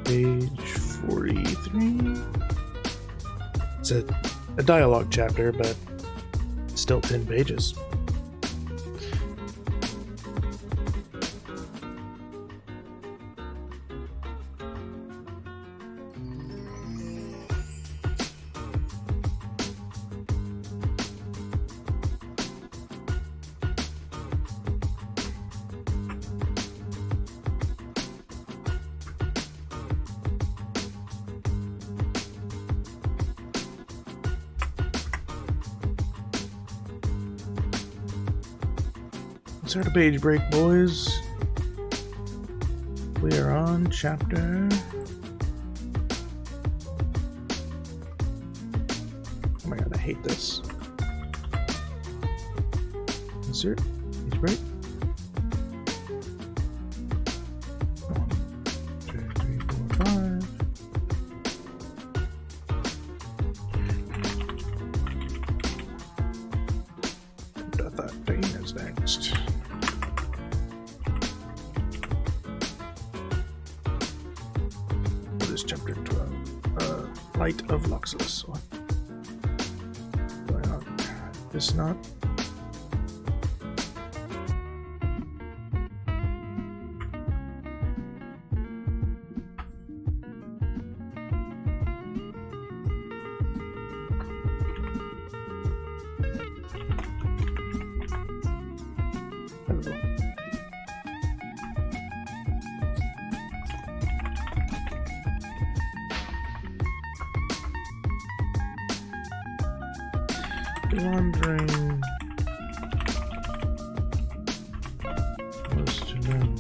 page 43. It's a dialogue chapter, but still 10 pages. Start a page break, boys. We are on chapter. Oh my god, I hate this. Insert page break. 1, 2, 3, 4, 5. Chapter 13 is next. Chapter 12. Light of Luxus. What? Going on? This not. There we go. Wandering was to know.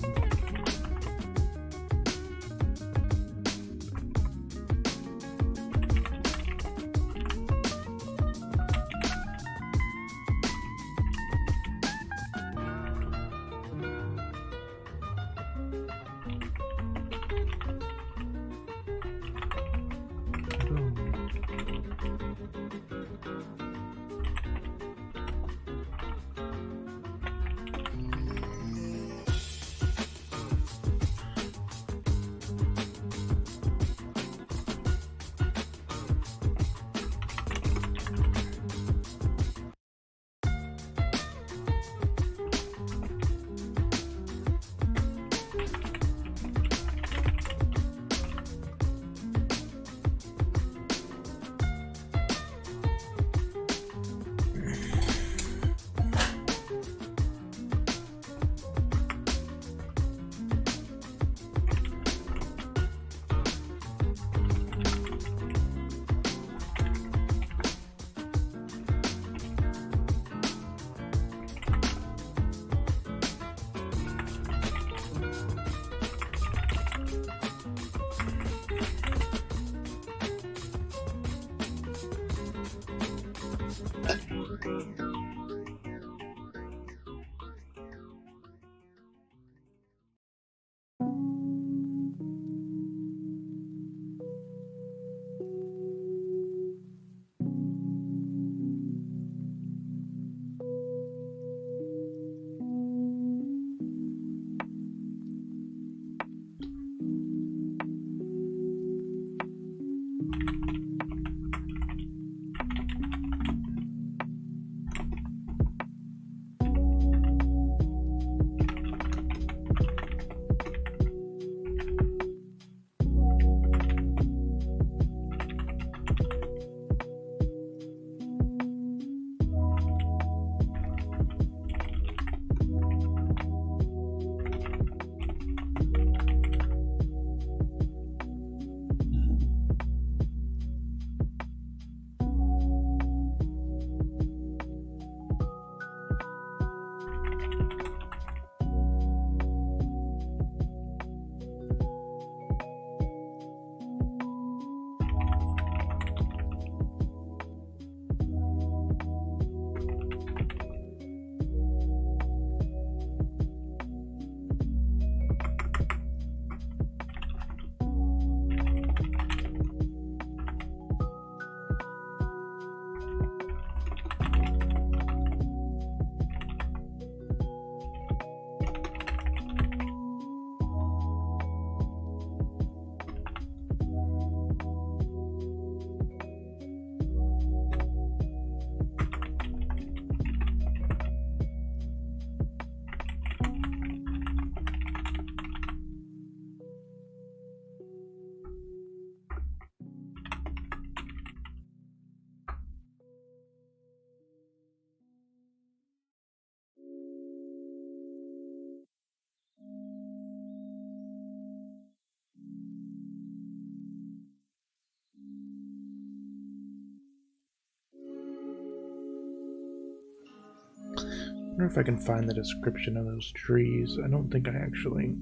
I wonder if I can find the description of those trees. I don't think I actually.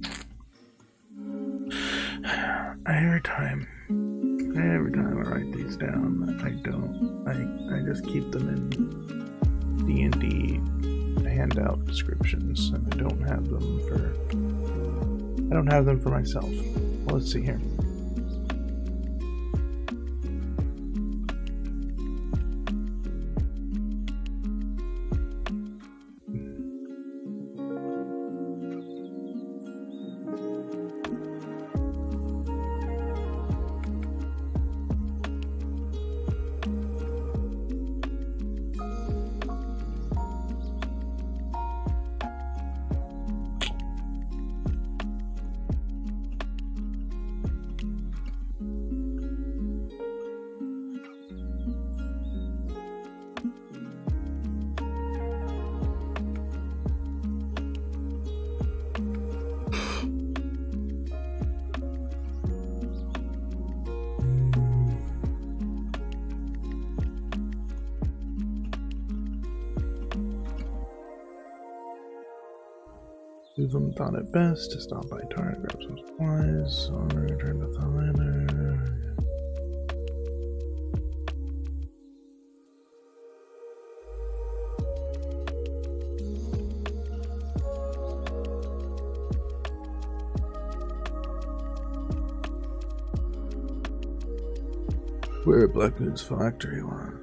Every time I write these down, I don't. I just keep them in D&D handout descriptions, and I don't have them for myself. Well, let's see here. Them thought it best to stop by Tar and grab some supplies, so I returned to Thaliner. Where Blackmoon's factory was.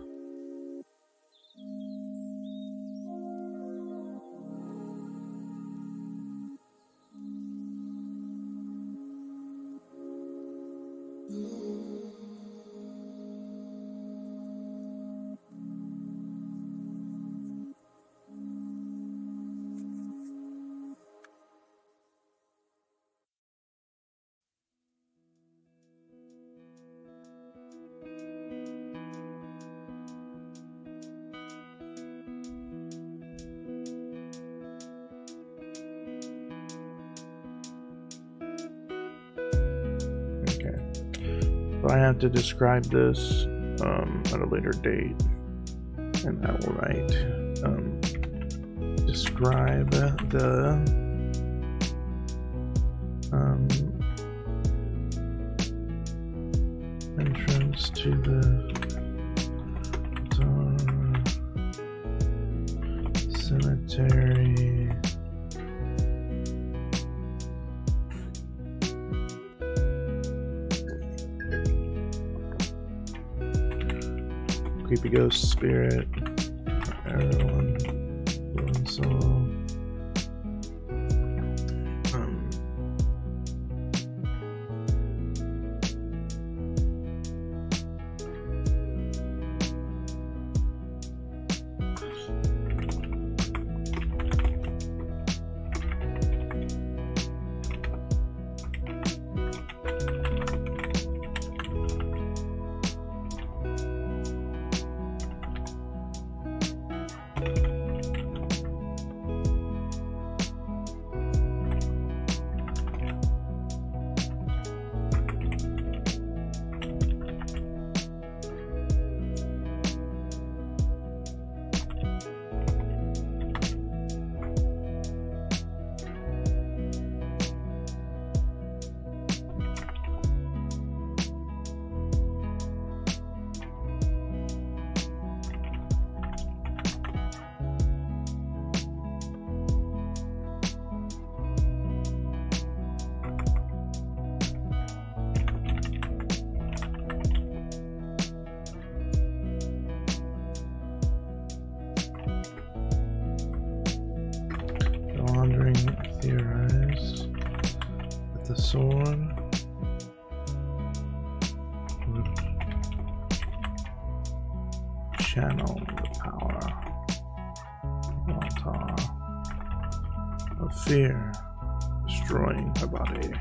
I have to describe this at a later date, and I will write describe the entrance to the cemetery. Creepy ghost spirit. Everyone saw. Theorized that the sword would channel the power of fear, destroying her body.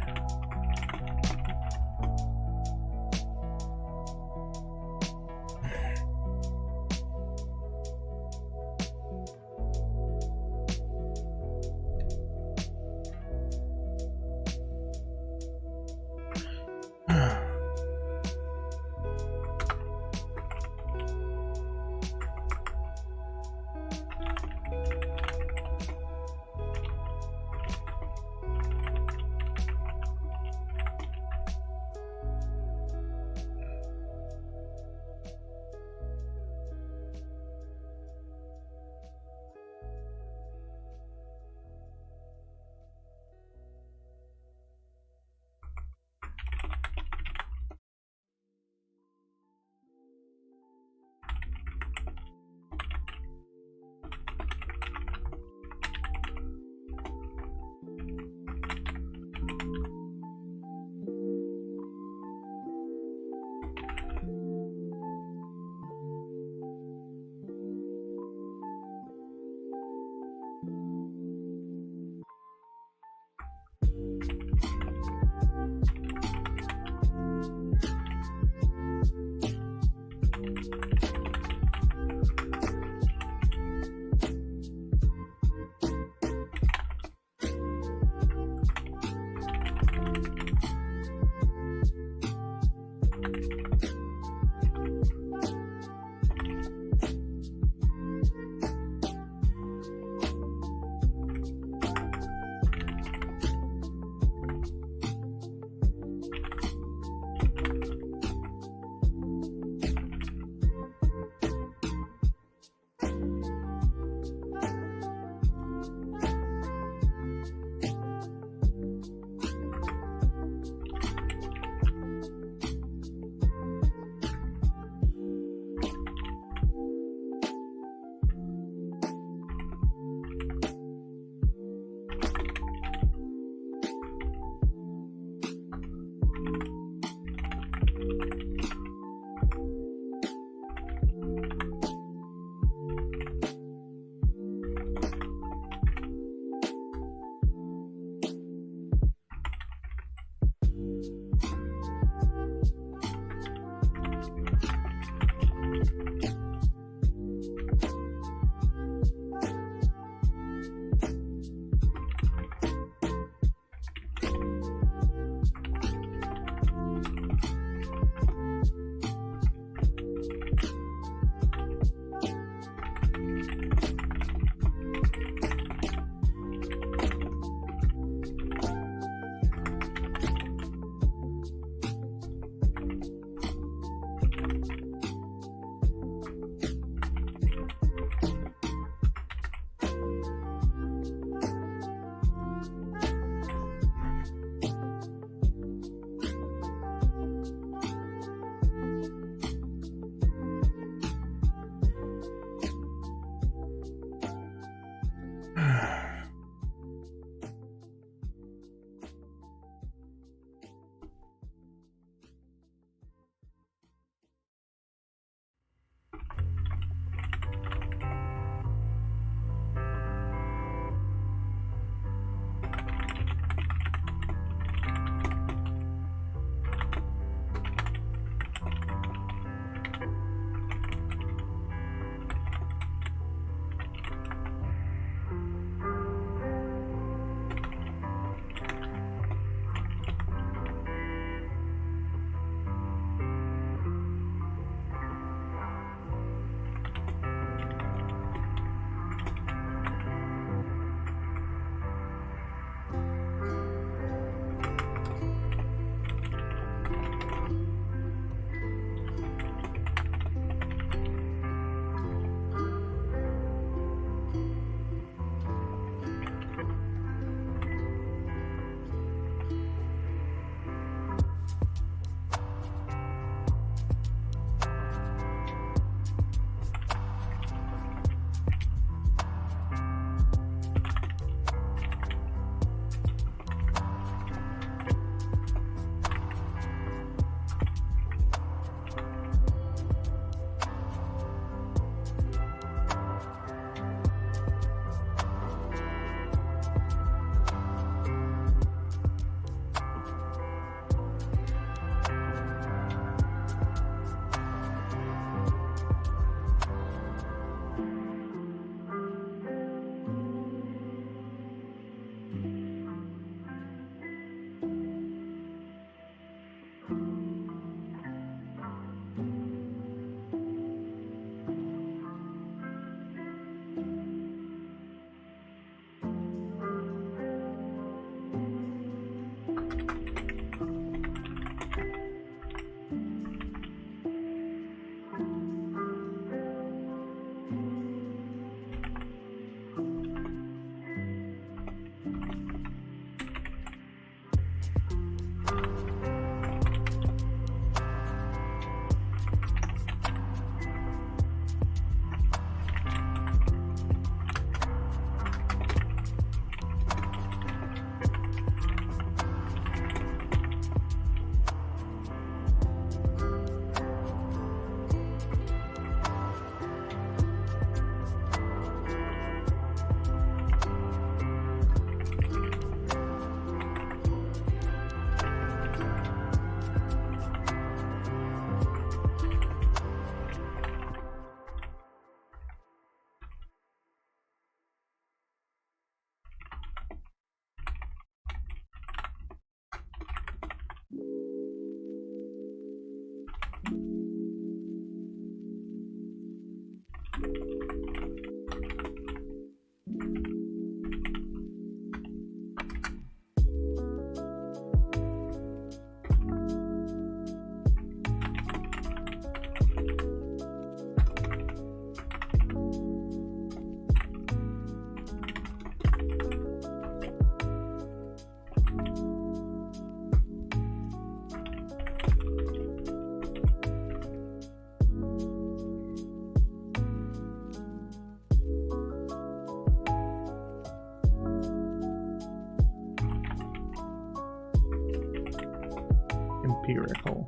Empirical.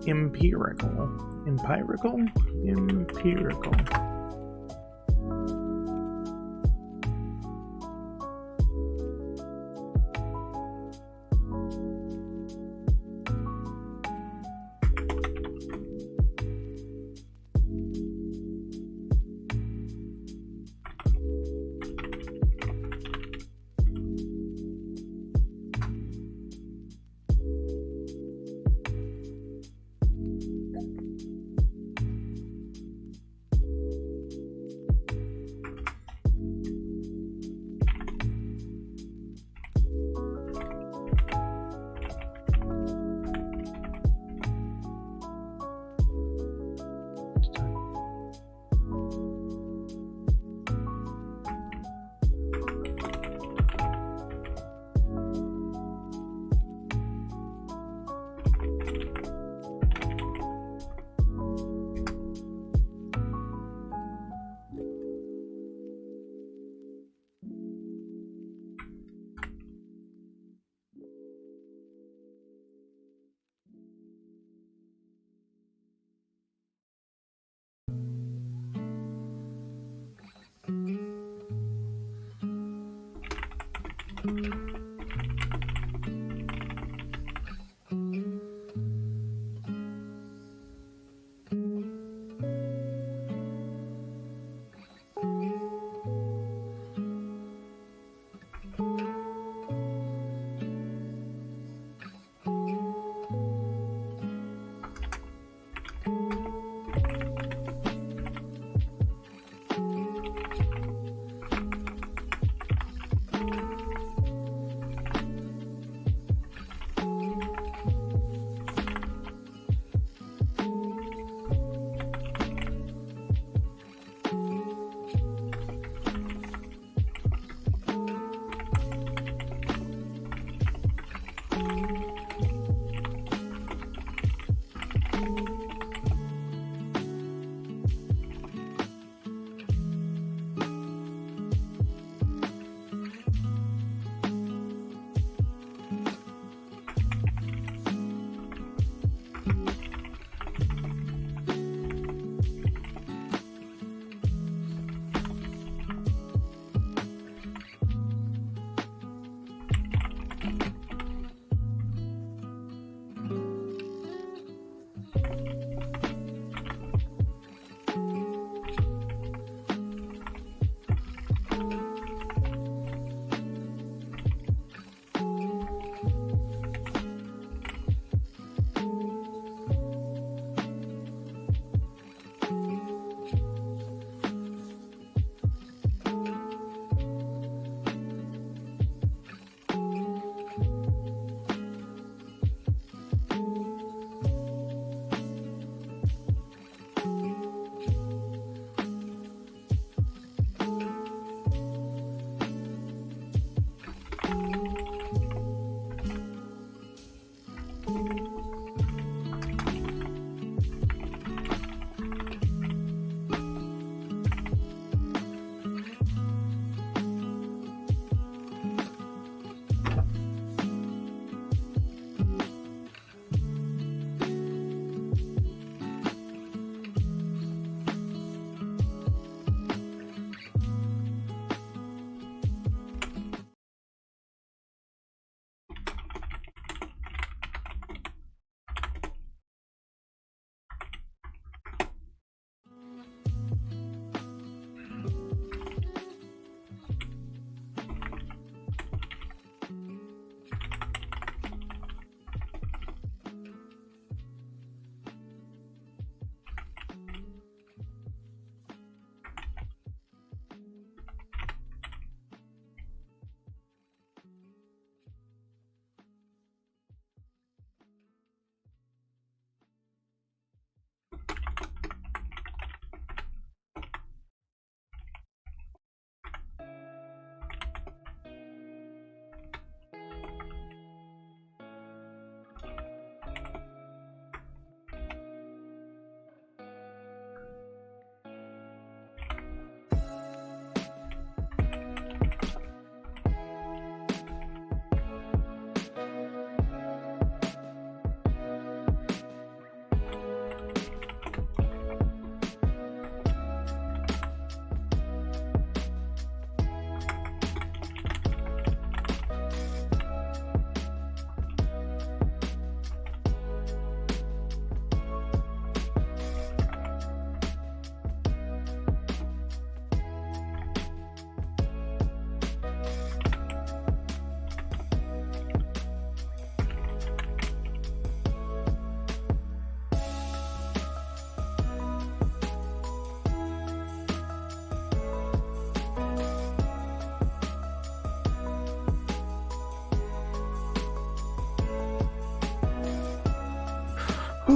Empirical. Empirical? Empirical. Ooh,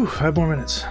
5 more minutes.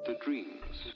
The dreams.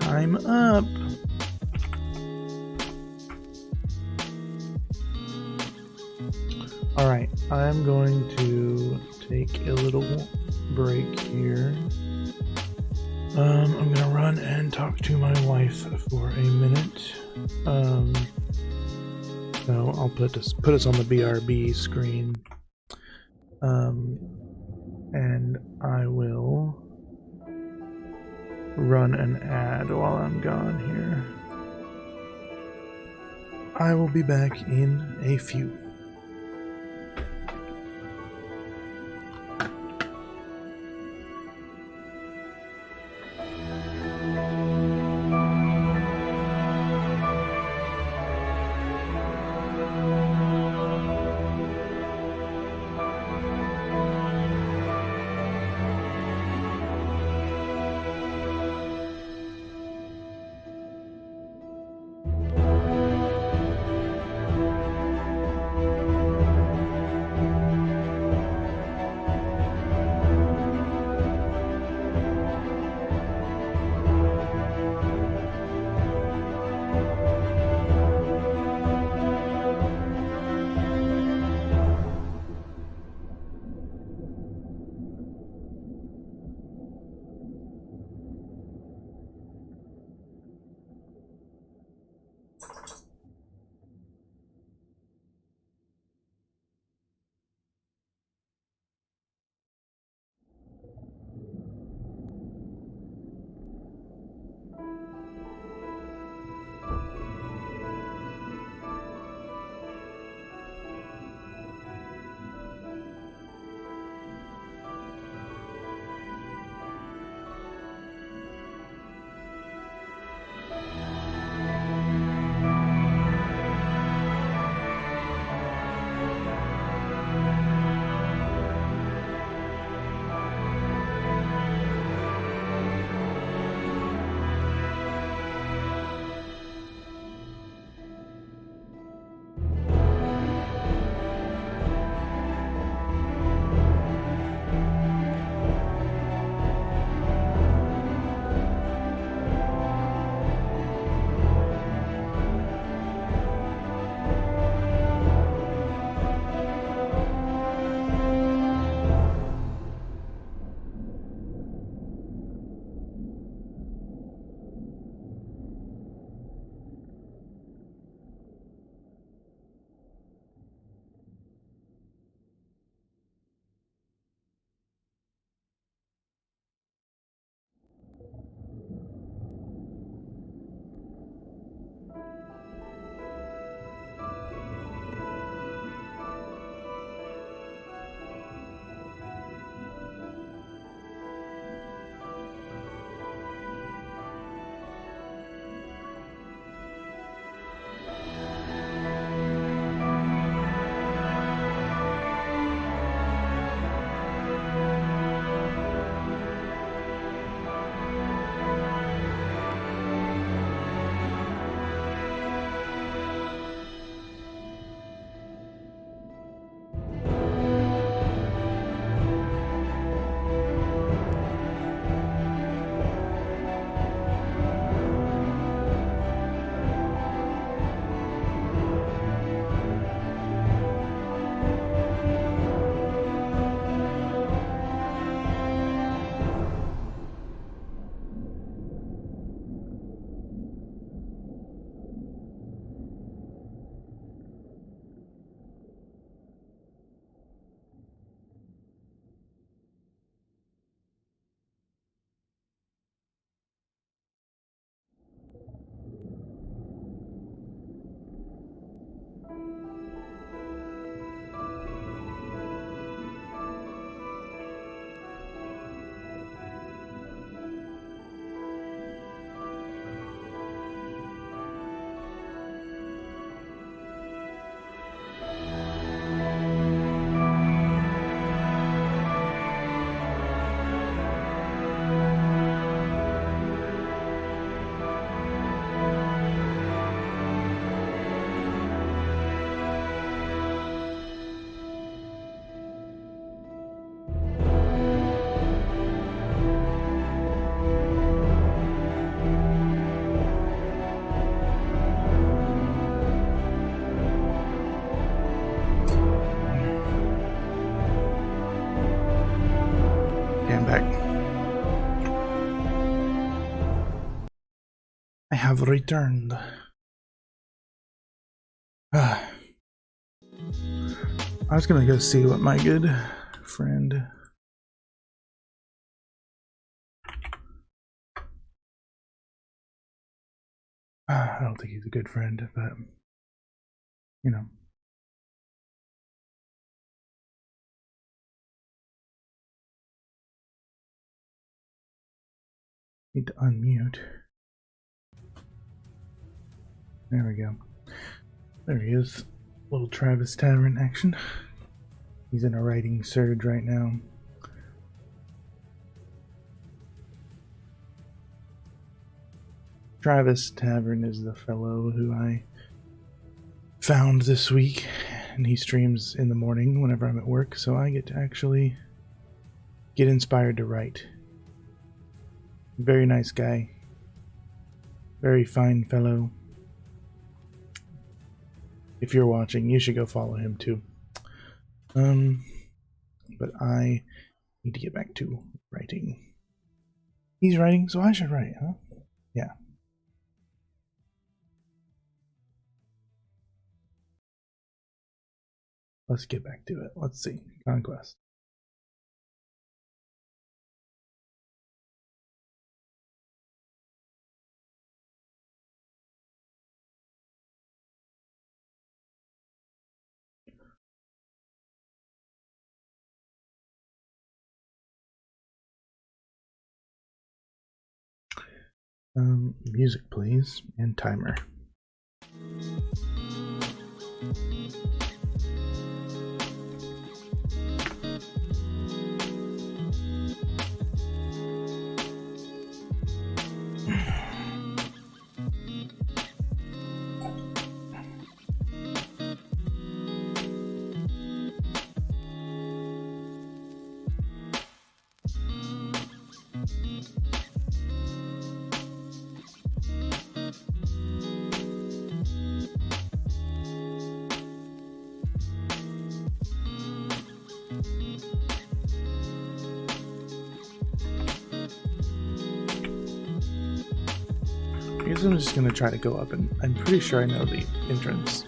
I'm up. Alright, I'm going to take a little break here. I'm gonna run and talk to my wife for a minute. So I'll put us on the BRB screen. And I will run an ad while I'm gone here. I will be back in a few. have returned. I was gonna go see what my good friend I don't think he's a good friend, but you know. Need to unmute. There we go. There he is. Little Travis Tavern action. He's in a writing surge right now. Travis Tavern is the fellow who I found this week, and he streams in the morning whenever I'm at work, so I get to actually get inspired to write. Very nice guy. Very fine fellow. If you're watching, you should go follow him too. But I need to get back to writing. He's writing, so I should write, huh? Yeah. Let's get back to it. Let's see. Conquest. Music, please, and timer. I guess I'm just gonna try to go up, and I'm pretty sure I know the entrance.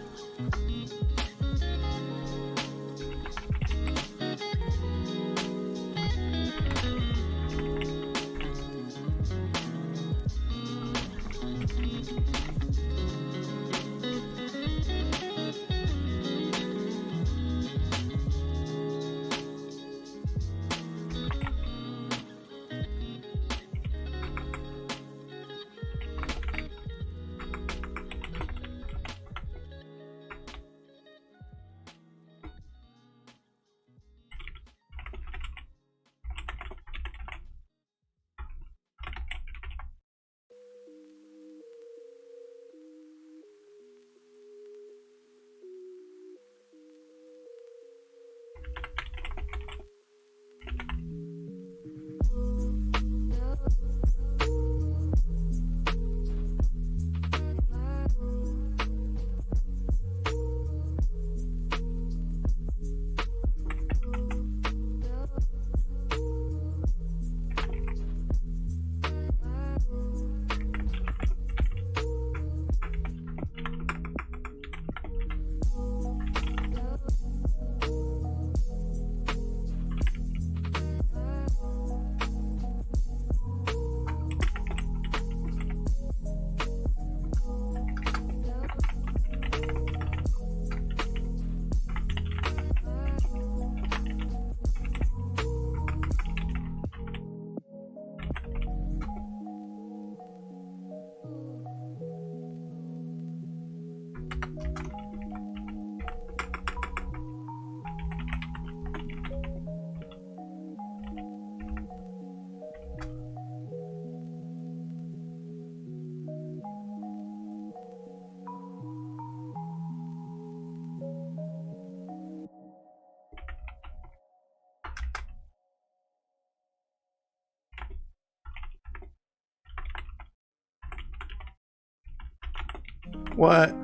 What?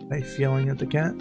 Face yelling at the cat.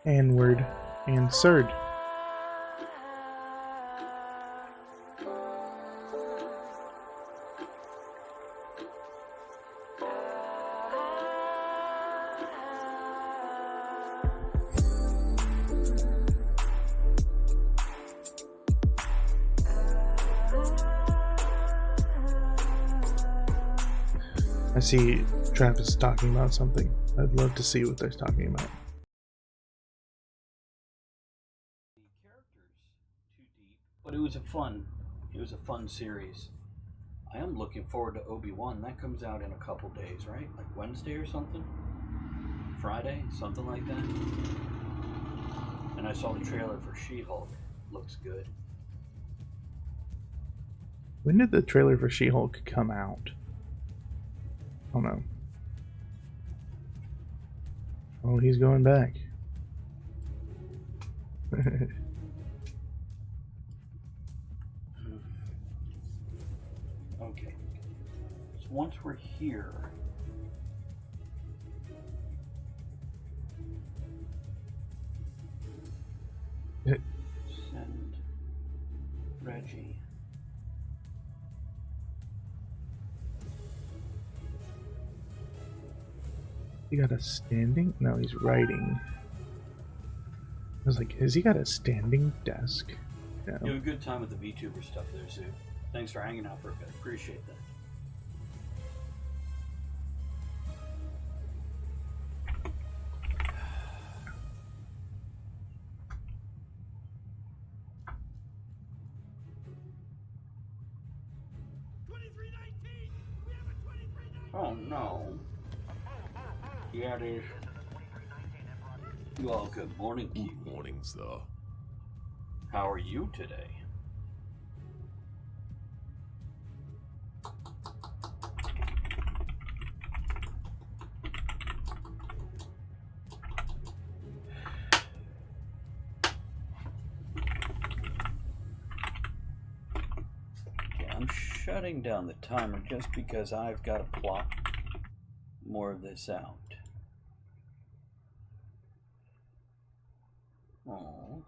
N-word. Answered. I see Travis talking about something. I'd love to see what they're talking about. The characters too deep, but it was a fun series. I am looking forward to Obi-Wan. That comes out in a couple days, right? Like Wednesday or something? Friday? Something like that? And I saw the trailer for She-Hulk. Looks good. When did the trailer for She-Hulk come out? Oh no. Oh, he's going back. Okay. So once we're here, send Reggie. He got a standing? No, he's writing. I was like, has he got a standing desk? No. You have a good time with the VTuber stuff there, Sue. Thanks for hanging out for a bit. Appreciate that. Oh no. Yeah, it is. Well, good morning, Q. Good morning, sir. How are you today? Okay, I'm shutting down the timer just because I've got to plot more of this out. Oh.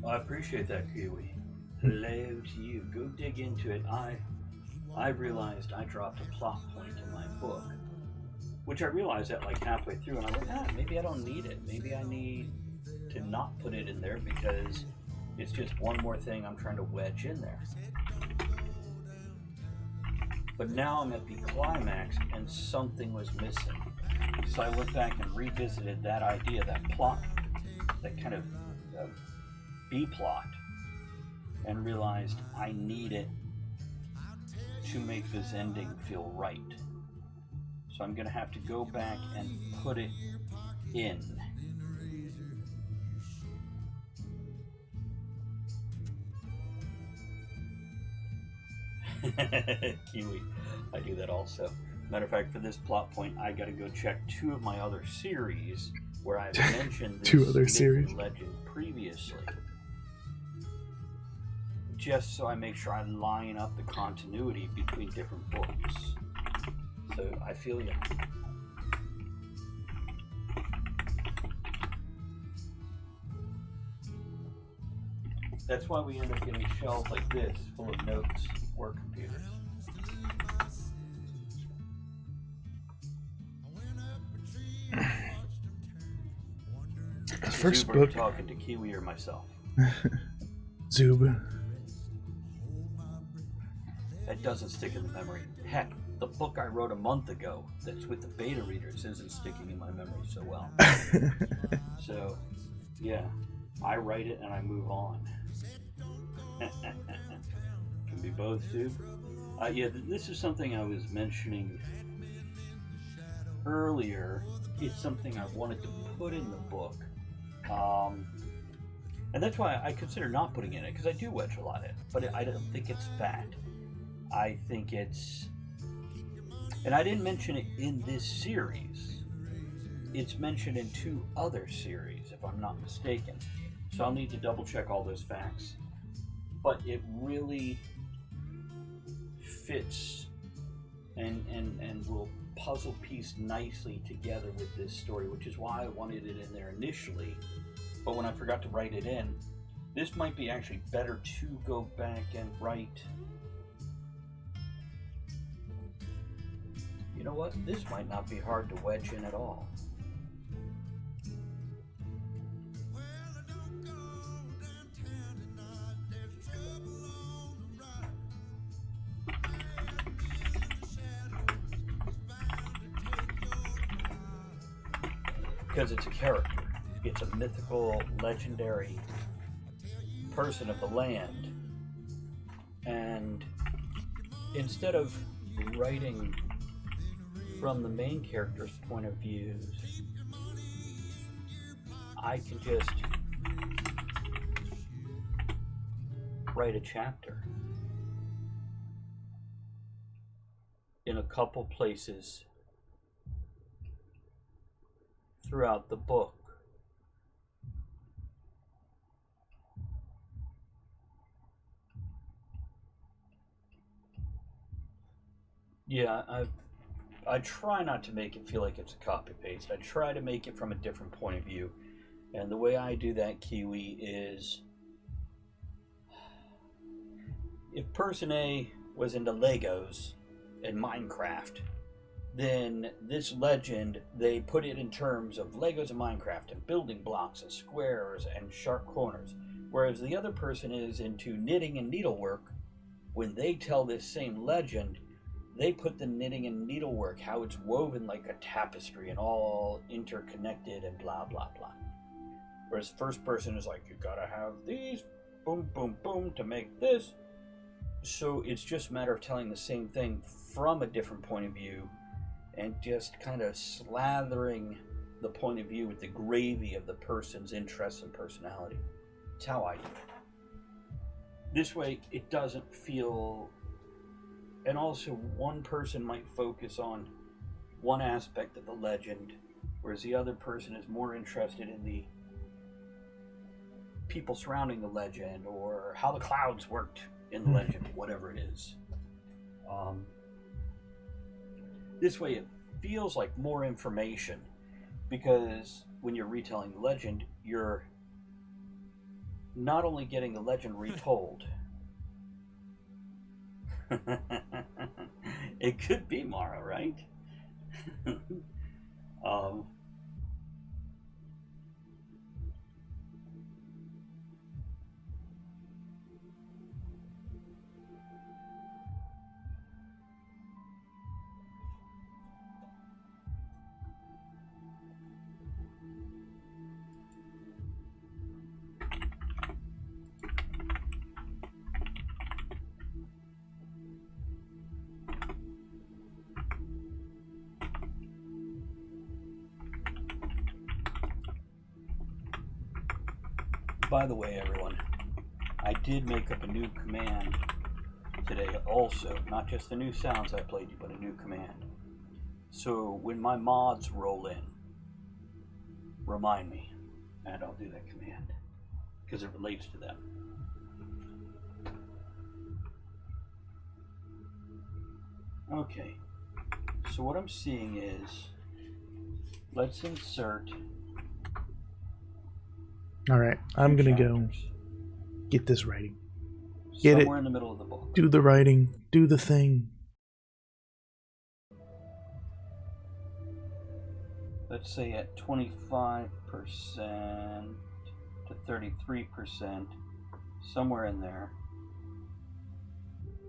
I appreciate that, Kiwi. Hello to you. Go dig into it. I realized I dropped a plot point in my book, which I realized at like halfway through, and I went, maybe I don't need it. Maybe I need to not put it in there because it's just one more thing I'm trying to wedge in there. But now I'm at the climax and something was missing. So I went back and revisited that idea, that plot, that kind of B-plot, and realized I need it to make this ending feel right. So I'm going to have to go back and put it in. Kiwi, I do that also. Matter of fact, for this plot point, I got to go check 2 of my other series where I've mentioned this 2 other myth series and legend previously, just so I make sure I line up the continuity between different books. So I feel you. That's why we end up getting shelves like this, full of notes, work computers. First Zub, book. talking to Kiwi or myself? Zub. That doesn't stick in the memory. Heck, the book I wrote a month ago that's with the beta readers isn't sticking in my memory so well. So, yeah, I write it and I move on. Can be both, too. Yeah, this is something I was mentioning earlier. It's something I wanted to put in the book. And that's why I consider not putting in it, because I do wedge a lot in it. But I don't think it's bad. I think it's... And I didn't mention it in this series. It's mentioned in 2 other series, if I'm not mistaken. So I'll need to double check all those facts. But it really fits and will puzzle piece nicely together with this story, which is why I wanted it in there initially. But when I forgot to write it in, this might be actually better to go back and write. You know what? This might not be hard to wedge in at all. Because it's a character. It's a mythical, legendary person of the land. And instead of writing from the main character's point of view, I can just write a chapter in a couple places throughout the book. Yeah, I try not to make it feel like it's a copy paste. I try to make it from a different point of view. And the way I do that, Kiwi, is if person A was into Legos and Minecraft, then this legend, they put it in terms of Legos and Minecraft and building blocks and squares and sharp corners. Whereas the other person is into knitting and needlework, when they tell this same legend, they put the knitting and needlework, how it's woven like a tapestry and all interconnected and blah, blah, blah. Whereas first person is like, you gotta have these, boom, boom, boom, to make this. So it's just a matter of telling the same thing from a different point of view and just kind of slathering the point of view with the gravy of the person's interests and personality. It's how I do it. This way, it doesn't feel... And also, one person might focus on one aspect of the legend, whereas the other person is more interested in the people surrounding the legend, or how the clouds worked in the legend, whatever it is. This way, it feels like more information, because when you're retelling the legend, you're not only getting the legend retold. It could be Mara, right? um, by the way, everyone, I did make up a new command today also. Not just the new sounds I played you, but a new command. So when my mods roll in, remind me, and I'll do that command, because it relates to them. Okay, so what I'm seeing is, let's insert. Alright, I'm gonna go chapters get this writing. Get somewhere it. in the middle of the book. Do the writing. Do the thing. Let's say at 25% to 33%, somewhere in there,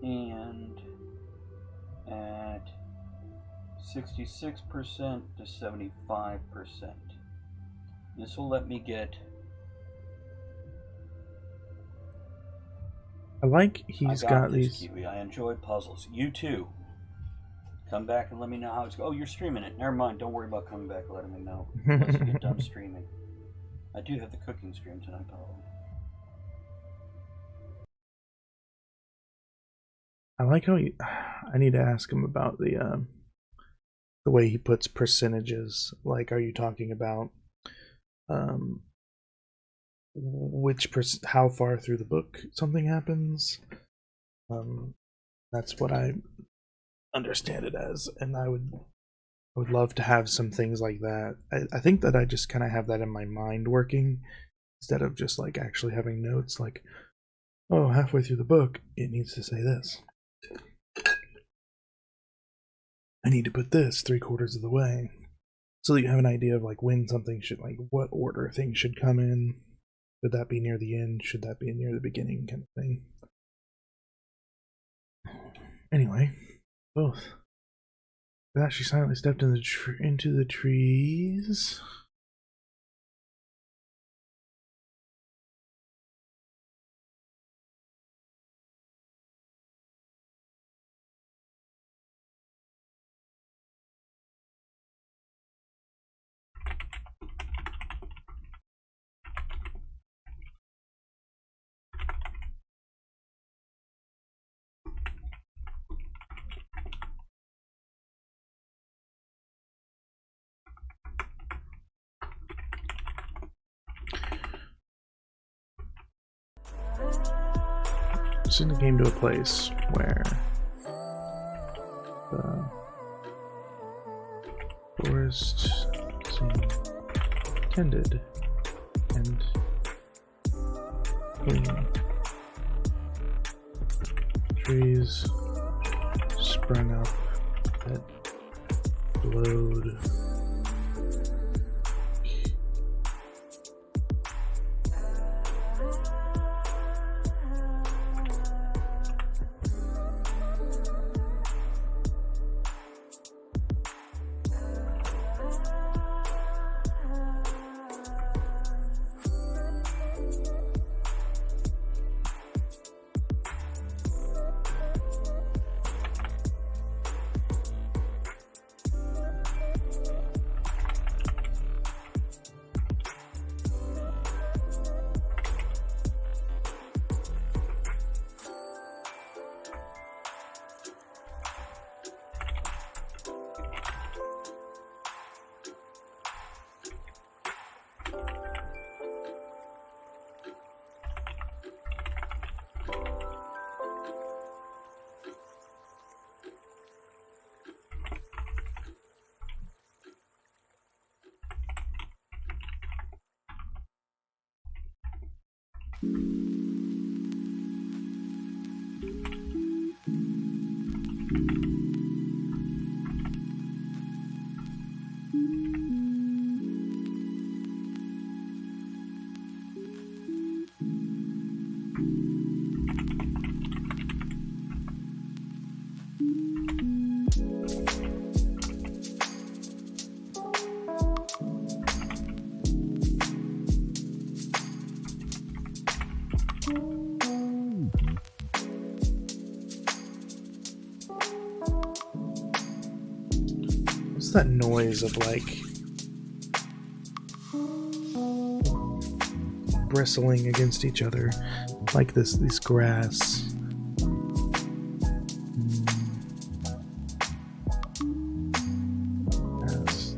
and at 66% to 75%. This will let me get. I like he's got this, these. Kiwi. I enjoy puzzles. You too. Come back and let me know how it's going. Oh, you're streaming it. Never mind. Don't worry about coming back and letting me know. Once you get done streaming. I do have the cooking stream tonight, by the way. I like how he. I need to ask him about the way he puts percentages. Like, are you talking about how far through the book something happens? That's what I understand it as, and I would love to have some things like that. I think that I just kind of have that in my mind working instead of just like actually having notes like, oh, halfway through the book it needs to say this. I need to put this 3/4 of the way, so that you have an idea of like when something should, like what order things should come in. Should that be near the end? Should that be near the beginning, kind of thing. Anyway, both. With that, she silently stepped into the trees. Soon came to a place where the forest seemed tended and clean. Trees sprung up that glowed. What's that noise of like bristling against each other, like this grass? Yes.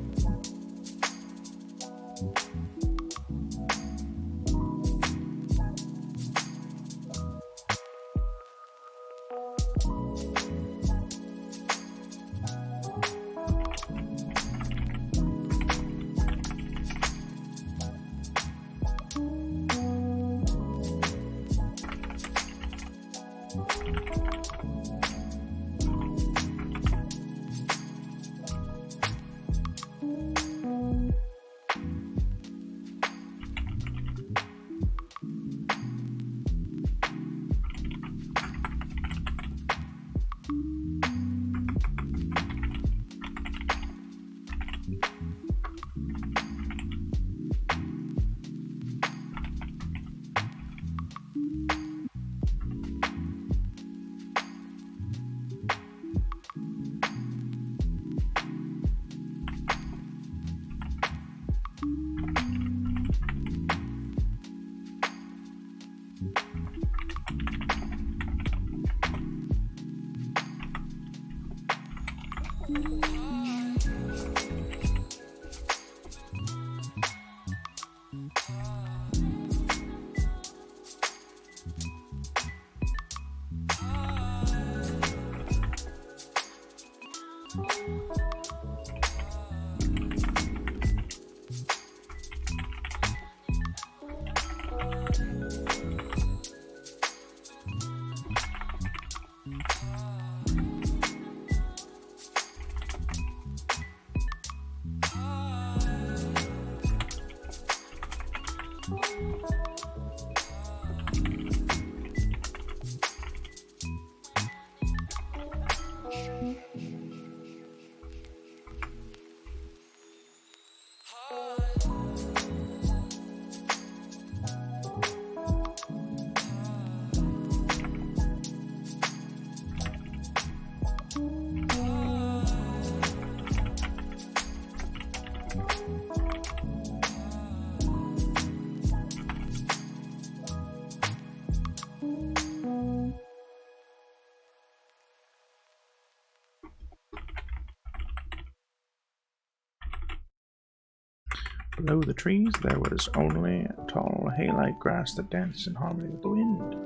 Below the trees there was only tall hay-like grass that danced in harmony with the wind.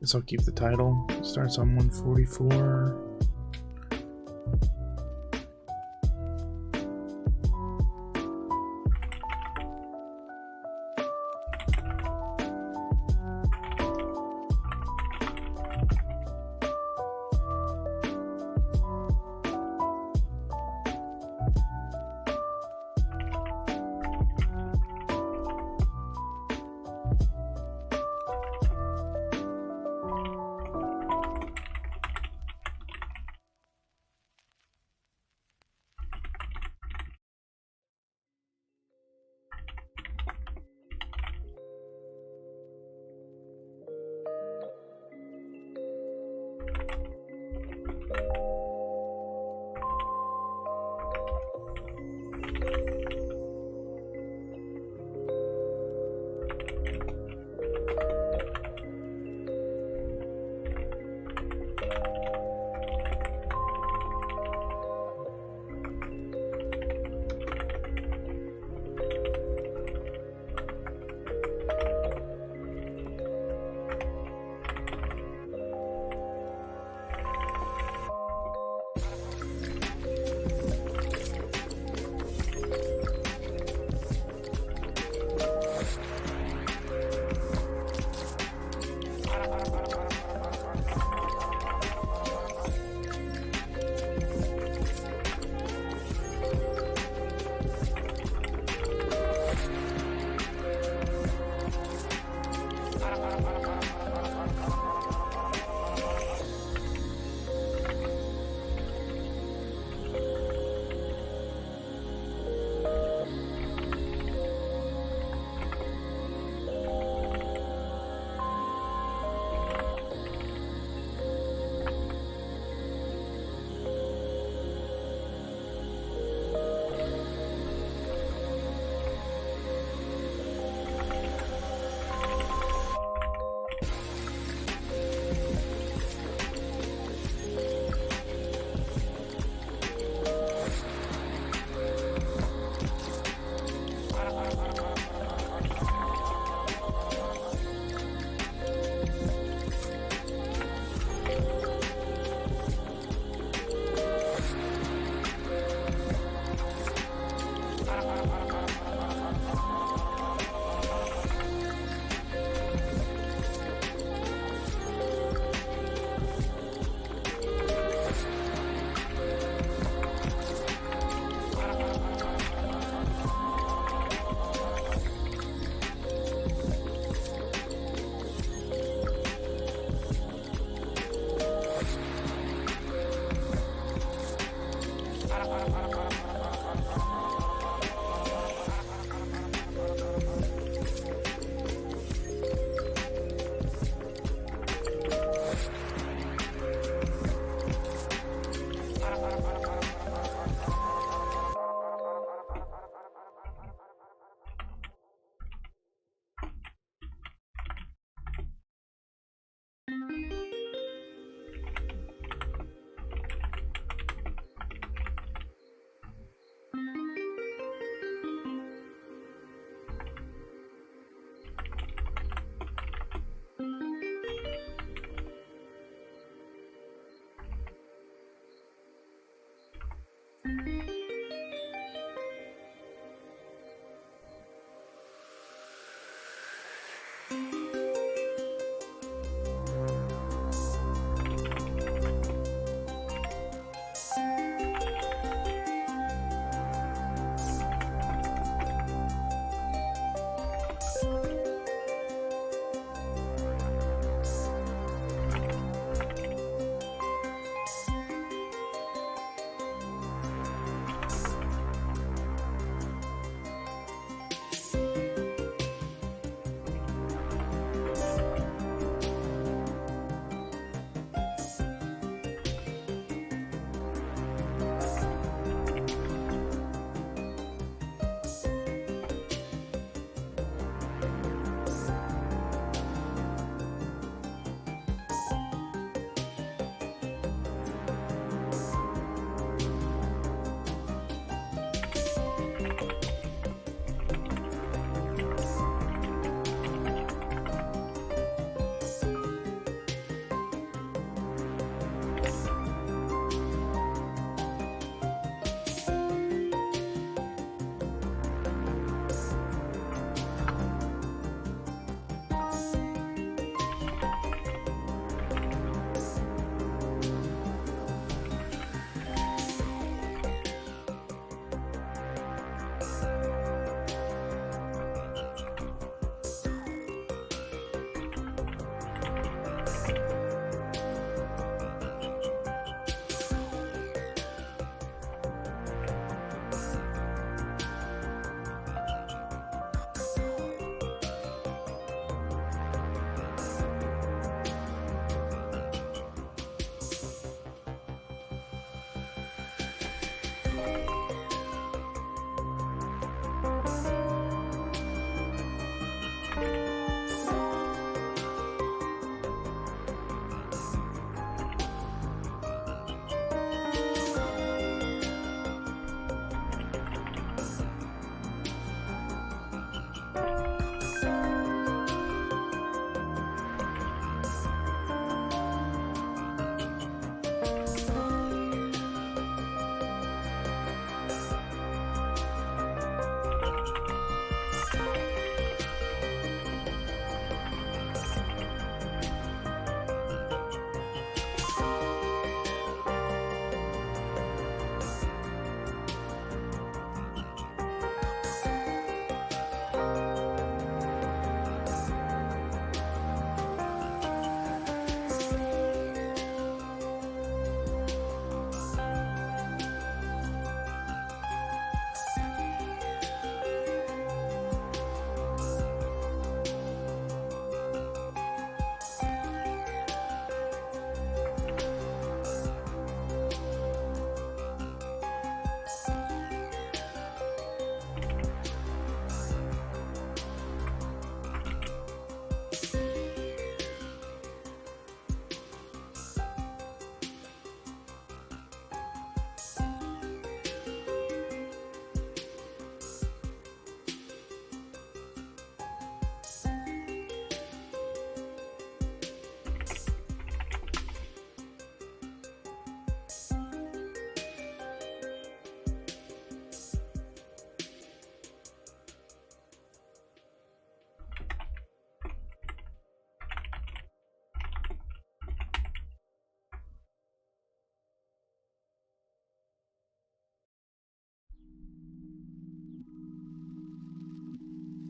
Guess I'll keep the title. Starts on 144.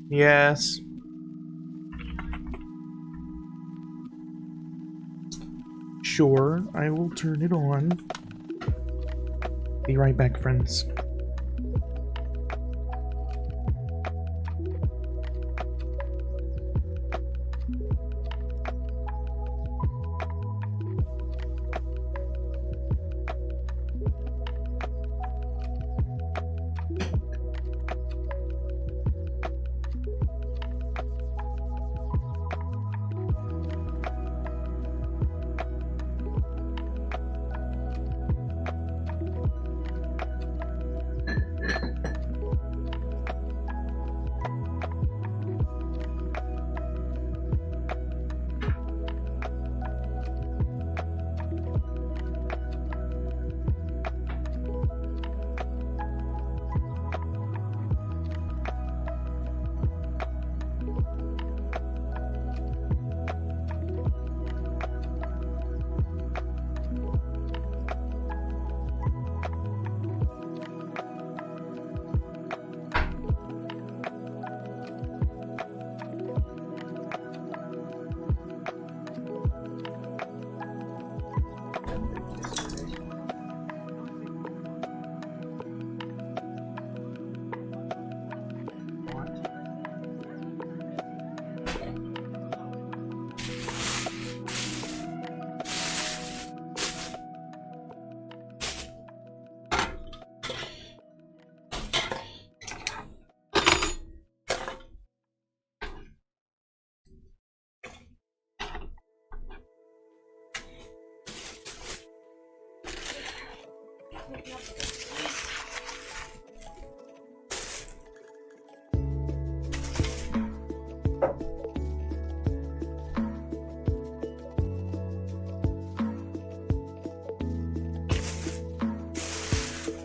Yes. Sure, I will turn it on. Be right back, friends.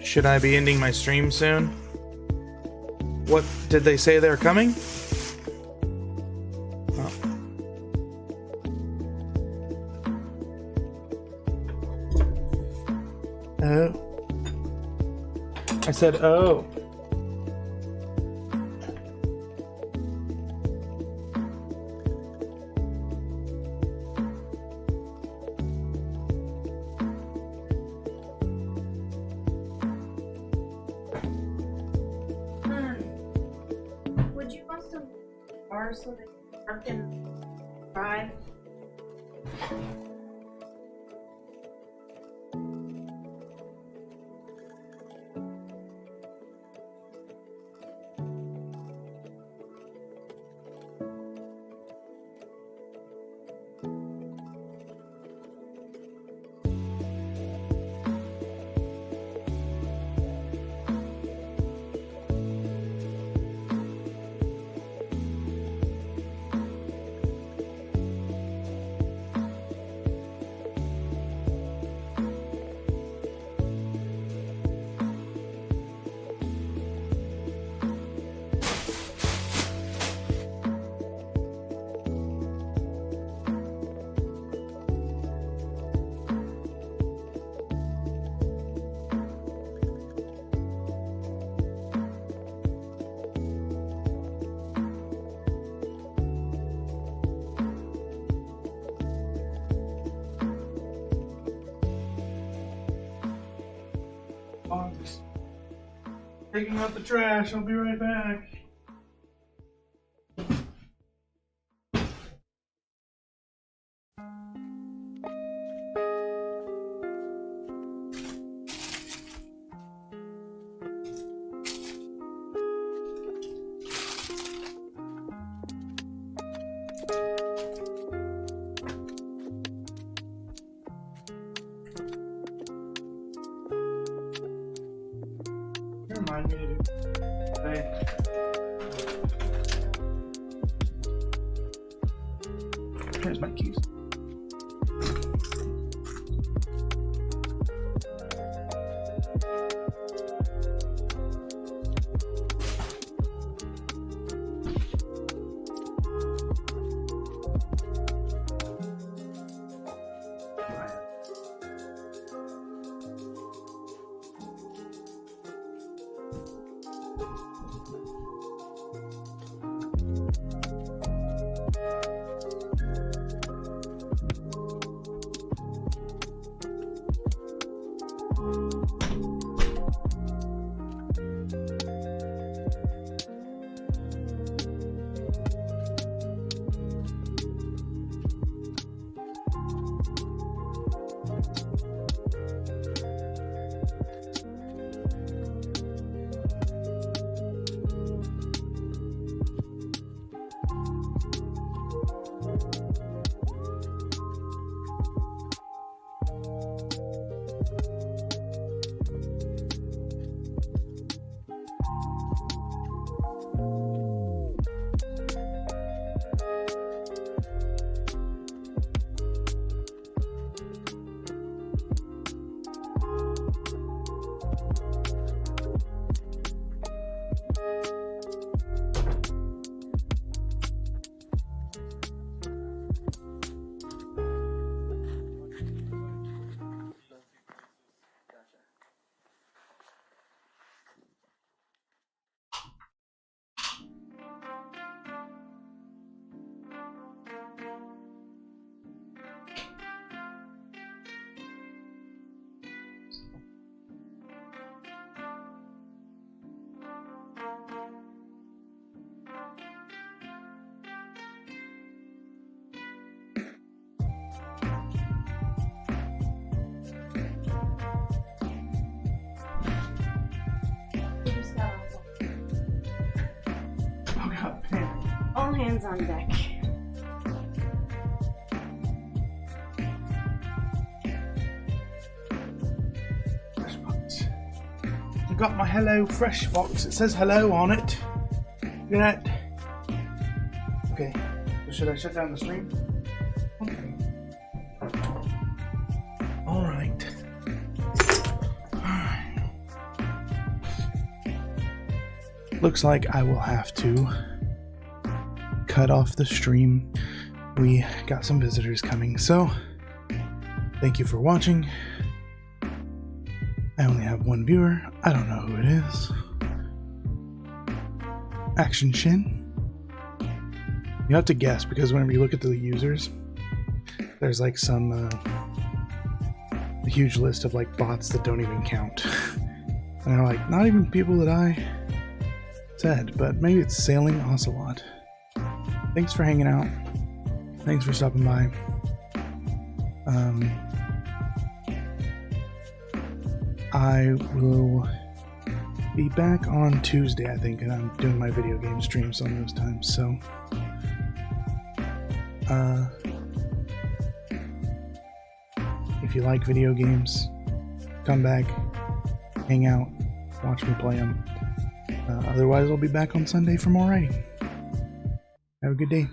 Should I be ending my stream soon? What did they say they're coming? Oh. Oh. I said, oh. Would you want some bars so that I can fry? Taking out the trash. I'll be right back. Remind me to do. Hey. Here's my keys. All hands on deck. Fresh box. I got my Hello Fresh box. It says hello on it. Look at that. Okay. So should I shut down the stream? Okay. Alright. Looks like I will have to cut off the stream. We got some visitors coming, so thank you for watching. I only have one viewer. I don't know who it is. Action Shin. You have to guess because whenever you look at the users, there's like some a huge list of like bots that don't even count. And they're like, not even people that I said, but maybe it's Sailing Ocelot. Thanks for hanging out. Thanks for stopping by. I will be back on Tuesday, I think, and I'm doing my video game streams on those times, so if you like video games, come back, hang out, watch me play them. Otherwise, I'll be back on Sunday for more writing. Have a good day.